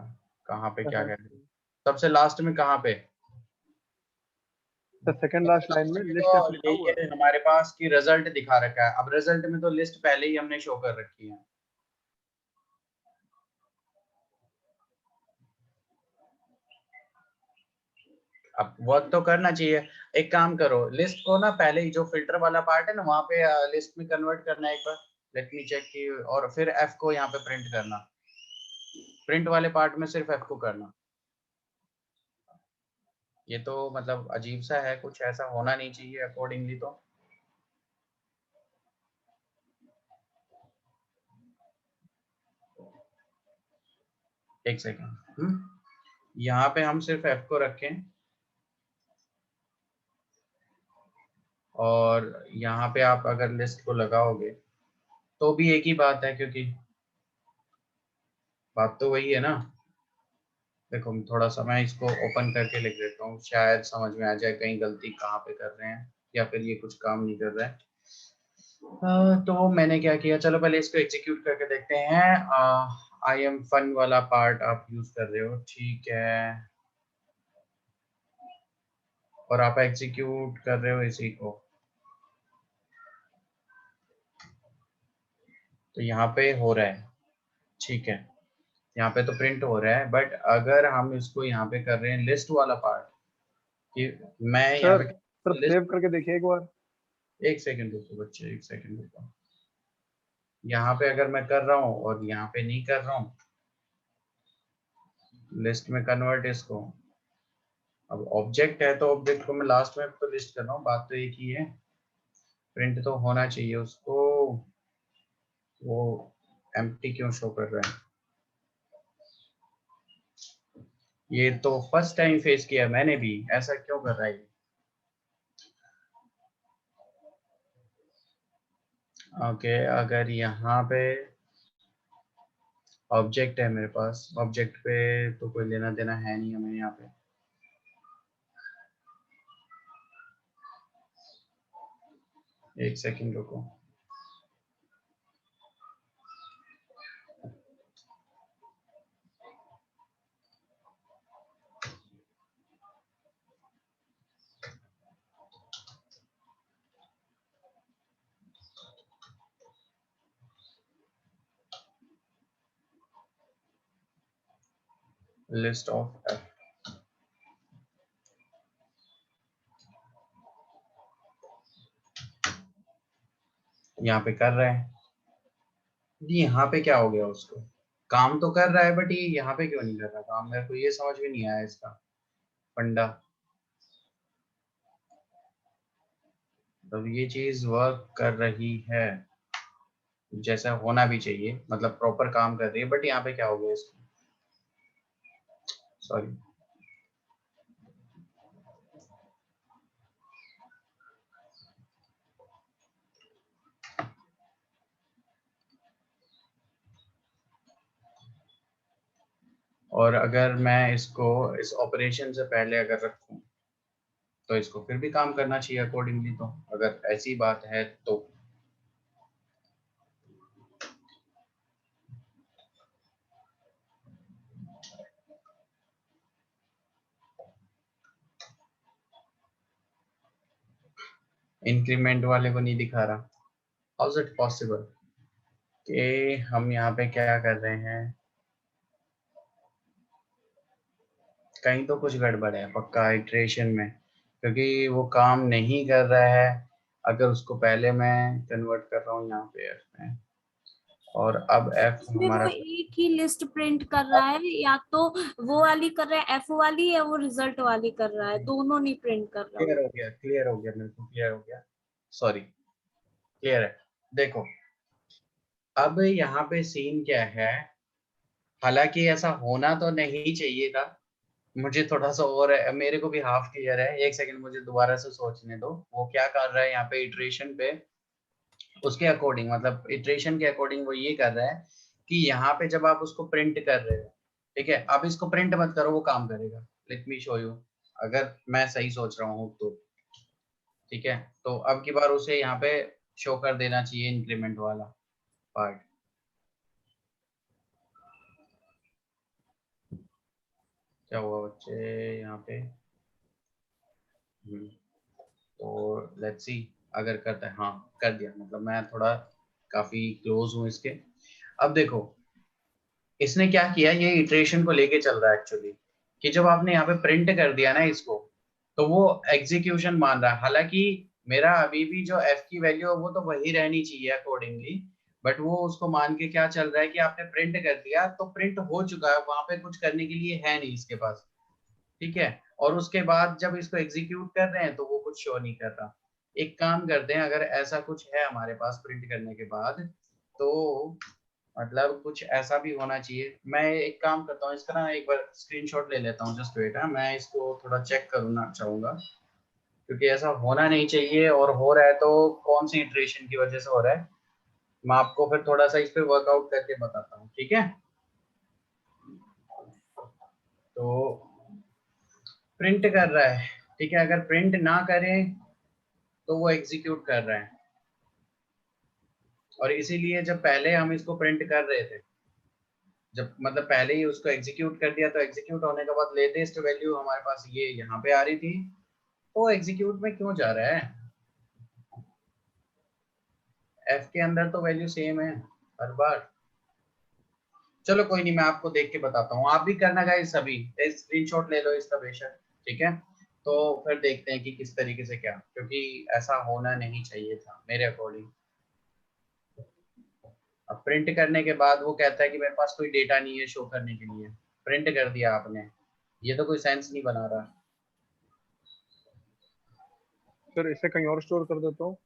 कहाँ पे क्या ऐसा कह रहे हैं। सबसे लास्ट में कहाँ पे? सर सेकंड लास्ट लाइन में लिस्ट तो एफ लिखा हुआ है। ये हमारे पास की रिजल्ट दिखा रखा है, अब रिजल्ट में तो लिस्ट पहले ही हमने शो कर रखी है। अब वर्क तो करना चाहिए। एक काम करो, लिस्ट को ना पहले ही जो फिल्टर वाला पार्ट है ना वहाँ पे लिस्ट में कन्वर्ट करना एक बार, लेट मी चेक की, और फिर एफ को यहाँ पे प्रिंट करना, प्रिंट वाले पार्ट में सिर्फ एफ को करना। ये तो मतलब अजीब सा है, कुछ ऐसा होना नहीं चाहिए अकॉर्डिंगली। तो एक सेकेंड, यहाँ पे हम सिर्फ एफ को रखें और यहाँ पे आप अगर लिस्ट को लगाओगे तो भी एक ही बात है, क्योंकि बात तो वही है ना। देखो थोड़ा सा मैं इसको ओपन करके लिख देता हूँ, शायद समझ में आ जाए कहीं गलती कहाँ पे कर रहे हैं या फिर ये कुछ काम नहीं कर रहा है। तो मैंने क्या किया, चलो पहले इसको एग्जीक्यूट करके देखते हैं। आई एम फन वाला पार्ट आप यूज कर रहे हो, ठीक है, और आप एग्जीक्यूट कर रहे हो इसी को। तो यहाँ पे हो रहा है, ठीक है, यहाँ पे तो प्रिंट हो रहा है, बट अगर हम इसको यहाँ पे कर रहे हैं लिस्ट वाला पार्ट, कि मैं यहाँ सर पे सेव लिस्ट, करके देखिए एक बार। एक सेकंड रुको बच्चे, एक सेकंड रुको, यहाँ पे अगर मैं कर रहा हूँ और यहाँ पे नहीं कर रहा हूँ, लिस्ट में कन्वर्ट इसको। अब ऑब्जेक्ट है तो ऑब्जेक्ट को मैं लास्ट में तो लिस्ट कर रहा हूँ, बात तो एक ही है, प्रिंट तो होना चाहिए उसको, वो एम्प्टी क्यों शो कर रहा है? ये तो फर्स्ट टाइम फेस किया मैंने भी, ऐसा क्यों कर रहा है? ओके, अगर यहाँ पे ऑब्जेक्ट है मेरे पास, ऑब्जेक्ट पे तो कोई लेना देना है नहीं हमें यहाँ पे। एक सेकंड रुको, लिस्ट ऑफ एफ, यहाँ पे कर रहा है, जी यहाँ पे क्या हो गया, उसको काम तो कर रहा है बट ये यहाँ पे क्यों नहीं कर रहा काम, मेरे को ये समझ में नहीं आया इसका फंडा। तो ये चीज वर्क कर रही है जैसा होना भी चाहिए, मतलब प्रॉपर काम कर रही है, बट यहाँ पे क्या हो गया इसको, सॉरी। और अगर मैं इसको इस ऑपरेशन से पहले अगर रखूं तो इसको फिर भी काम करना चाहिए अकॉर्डिंगली, तो अगर ऐसी बात है तो। इंक्रीमेंट वाले को नहीं दिखा रहा, हाउ इज इट पॉसिबल कि हम यहाँ पे क्या कर रहे हैं, कहीं तो कुछ गड़बड़ है पक्का इटरेशन में, क्योंकि वो काम नहीं कर रहा है। अगर उसको पहले मैं कन्वर्ट कर रहा हूँ यहाँ पे एफ में, और अब एफ हमारा वो एक ही लिस्ट प्रिंट कर रहा है, या तो वो वाली कर रहा है एफ वाली, या वो रिजल्ट वाली कर रहा है, दोनों नहीं प्रिंट कर रहा। क्लियर हो गया, क्लियर हो गया, मेरे को क्लियर हो गया, सॉरी क्लियर है। देखो अब यहाँ पे सीन क्या है, हालांकि ऐसा होना तो नहीं चाहिए था, मुझे थोड़ा सा और है, मेरे को भी हाफ क्लियर है, एक सेकंड मुझे दोबारा से सोचने दो। वो क्या कर रहा है यहाँ पे इटरेशन पे, उसके अकॉर्डिंग, मतलब इटरेशन के अकॉर्डिंग वो ये कर रहा है कि यहाँ पे जब आप उसको प्रिंट कर रहे हो, ठीक है, अब इसको प्रिंट मत करो, वो काम करेगा। लेट मी शो यू, अगर मैं सही सोच रहा हूँ तो, ठीक है। तो अब की बार उसे यहाँ पे शो कर देना चाहिए इंक्रीमेंट वाला पार्ट। क्या हुआ बच्चे यहाँ पे, तो लेट्स सी अगर करता है, हाँ कर दिया, मतलब मैं थोड़ा काफी क्लोज हूँ इसके। अब देखो इसने क्या किया, ये इटरेशन को लेके चल रहा है एक्चुअली, कि जब आपने यहाँ पे प्रिंट कर दिया ना इसको, तो वो एग्जीक्यूशन मान रहा है। हालांकि मेरा अभी भी जो एफ की वैल्यू है वो तो वही रहनी चाहिए अकॉर्डिंगली, बट वो उसको मान के क्या चल रहा है कि आपने प्रिंट कर दिया तो प्रिंट हो चुका है, वहां पे कुछ करने के लिए है नहीं इसके पास, ठीक है। और उसके बाद जब इसको एग्जीक्यूट कर रहे हैं तो वो कुछ शो नहीं कर रहा। एक काम करते हैं, अगर ऐसा कुछ है हमारे पास प्रिंट करने के बाद, तो मतलब कुछ ऐसा भी होना चाहिए। मैं एक काम करता हूँ, इसका ना एक बार स्क्रीनशॉट ले लेता हूँ, जस्ट वेट, मैं इसको थोड़ा चेक करना चाहूंगा, क्योंकि ऐसा होना नहीं चाहिए, और हो रहा है तो कौन सी इटरेशन की वजह से हो रहा है, मैं आपको फिर थोड़ा सा इस पे वर्कआउट करके बताता हूँ, ठीक है। तो प्रिंट कर रहा है, ठीक है, अगर प्रिंट ना करें तो वो एग्जीक्यूट कर रहा है, और इसीलिए जब पहले हम इसको प्रिंट कर रहे थे, जब मतलब पहले ही उसको एग्जीक्यूट कर दिया, तो एग्जीक्यूट होने के बाद लेटेस्ट वैल्यू हमारे पास ये यहाँ पे आ रही थी, तो एग्जीक्यूट में क्यों जा रहा है, एफ के अंदर तो वैल्यू सेम है हर बार। चलो कोई नहीं, मैं आपको देख के बताता हूँ, आप भी करना गाइस, सभी स्क्रीनशॉट ले लो इसका बेशक, ठीक है। तो फिर देखते हैं कि किस तरीके से क्या, क्योंकि ऐसा होना नहीं चाहिए था मेरे अकॉर्डिंग। अब प्रिंट करने के बाद वो कहता है कि मेरे पास कोई डेटा नहीं है शो करने के लिए, प्रिंट कर दिया आपने, ये तो कोई सेंस नहीं बना रहा। सर इसे कहीं और स्टोर कर देता हूँ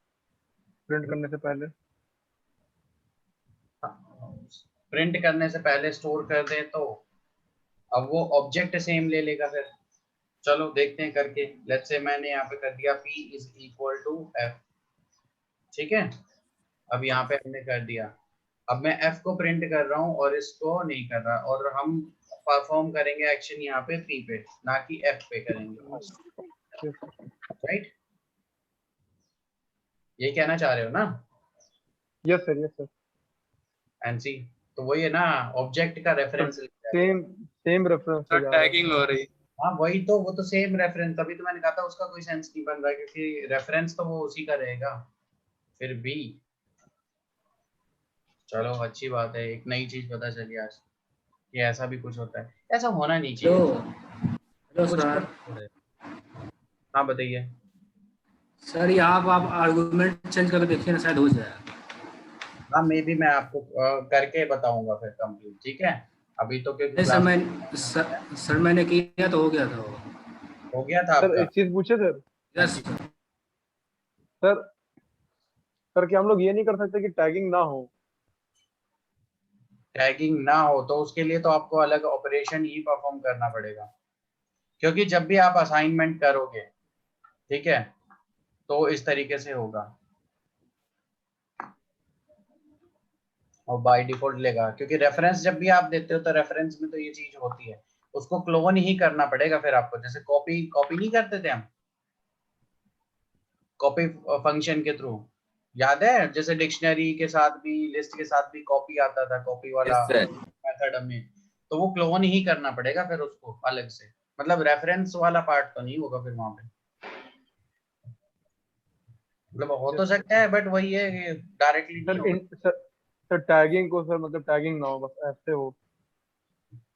प्रिंट करने से पहले, प्रिंट करने से पहले स्टोर कर दे तो अब वो ऑब्जेक्ट सेम ले लेगा फिर। चलो देखते हैं करके, लेट्स से मैंने यहाँ पे कर दिया p is equal to f, ठीक है। अब यहाँ पे हमने कर दिया, अब मैं f को प्रिंट कर रहा हूँ और इसको नहीं कर रहा, और हम परफॉर्म करेंगे एक्शन यहाँ पे p पे, ना कि f पे करेंगे, राइट। ये कहना चाह रहे हो ना? Yes sir, yes sir. NC तो वही है ना, ऑब्जेक्ट का reference same reference sir tagging हो रही। हाँ वही तो, वो तो सेम रेफरेंस, तभी तो मैंने कहा था उसका कोई सेंस नहीं बन रहा, क्योंकि रेफरेंस तो वो उसी का रहेगा फिर भी। चलो अच्छी बात है, एक नई चीज पता चली आज कि ऐसा भी कुछ होता है, ऐसा होना नहीं चाहिए। Hello sir. हाँ बताइए सर यहाँ आप आर्गुमेंट चेंज करके देखिए ना, शायद हो जाए। हाँ मे भी मैं आपको करके बताऊंगा फिर कंप्लीट, ठीक है। अभी तो क्योंकि सर मैंने किया तो हो गया था वो। हो गया था सर आपका? एक चीज पूछे सर। यस सर सर क्या हम लोग ये नहीं कर सकते कि टैगिंग ना हो? टैगिंग ना हो तो उसके लिए तो आपको अलग ऑपरेशन ही परफॉर्म करना पड़ेगा, क्योंकि जब भी आप असाइनमेंट करोगे, ठीक है, तो इस तरीके से होगा और बाय डिफॉल्ट लेगा, क्योंकि रेफरेंस जब भी आप देते हो तो रेफरेंस में तो ये चीज होती है, उसको क्लोन ही करना पड़ेगा फिर आपको। जैसे कॉपी नहीं करते थे हम, कॉपी फंक्शन के थ्रू, याद है? जैसे डिक्शनरी के साथ भी, लिस्ट के साथ भी कॉपी आता था, कॉपी वाला मेथड में, तो वो क्लोन ही करना पड़ेगा फिर उसको अलग से। मतलब रेफरेंस वाला पार्ट तो नहीं होगा फिर वहां पे, मतलब हो तो सकता है बट वही है कि डायरेक्टली नहीं होगा। सर टैगिंग को सर मतलब टैगिंग ना हो, बस ऐसे हो।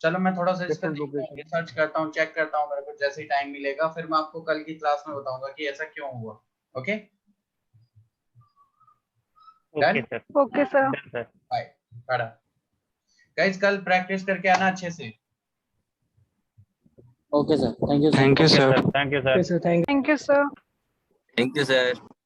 चलो मैं थोड़ा सा इस पर Different location. रिसर्च करता हूँ, चेक करता हूँ, मेरे को जैसे ही टाइम मिलेगा फिर मैं आपको कल की क्लास में बताऊंगा कि ऐसा क्यों हुआ। Okay okay sir. Okay sir. Bye tata guys, कल प्रैक्टिस करके आना अच्छे से। Okay sir, thank you sir. Thank you sir. Thank you sir. Thank you sir. Thank you sir.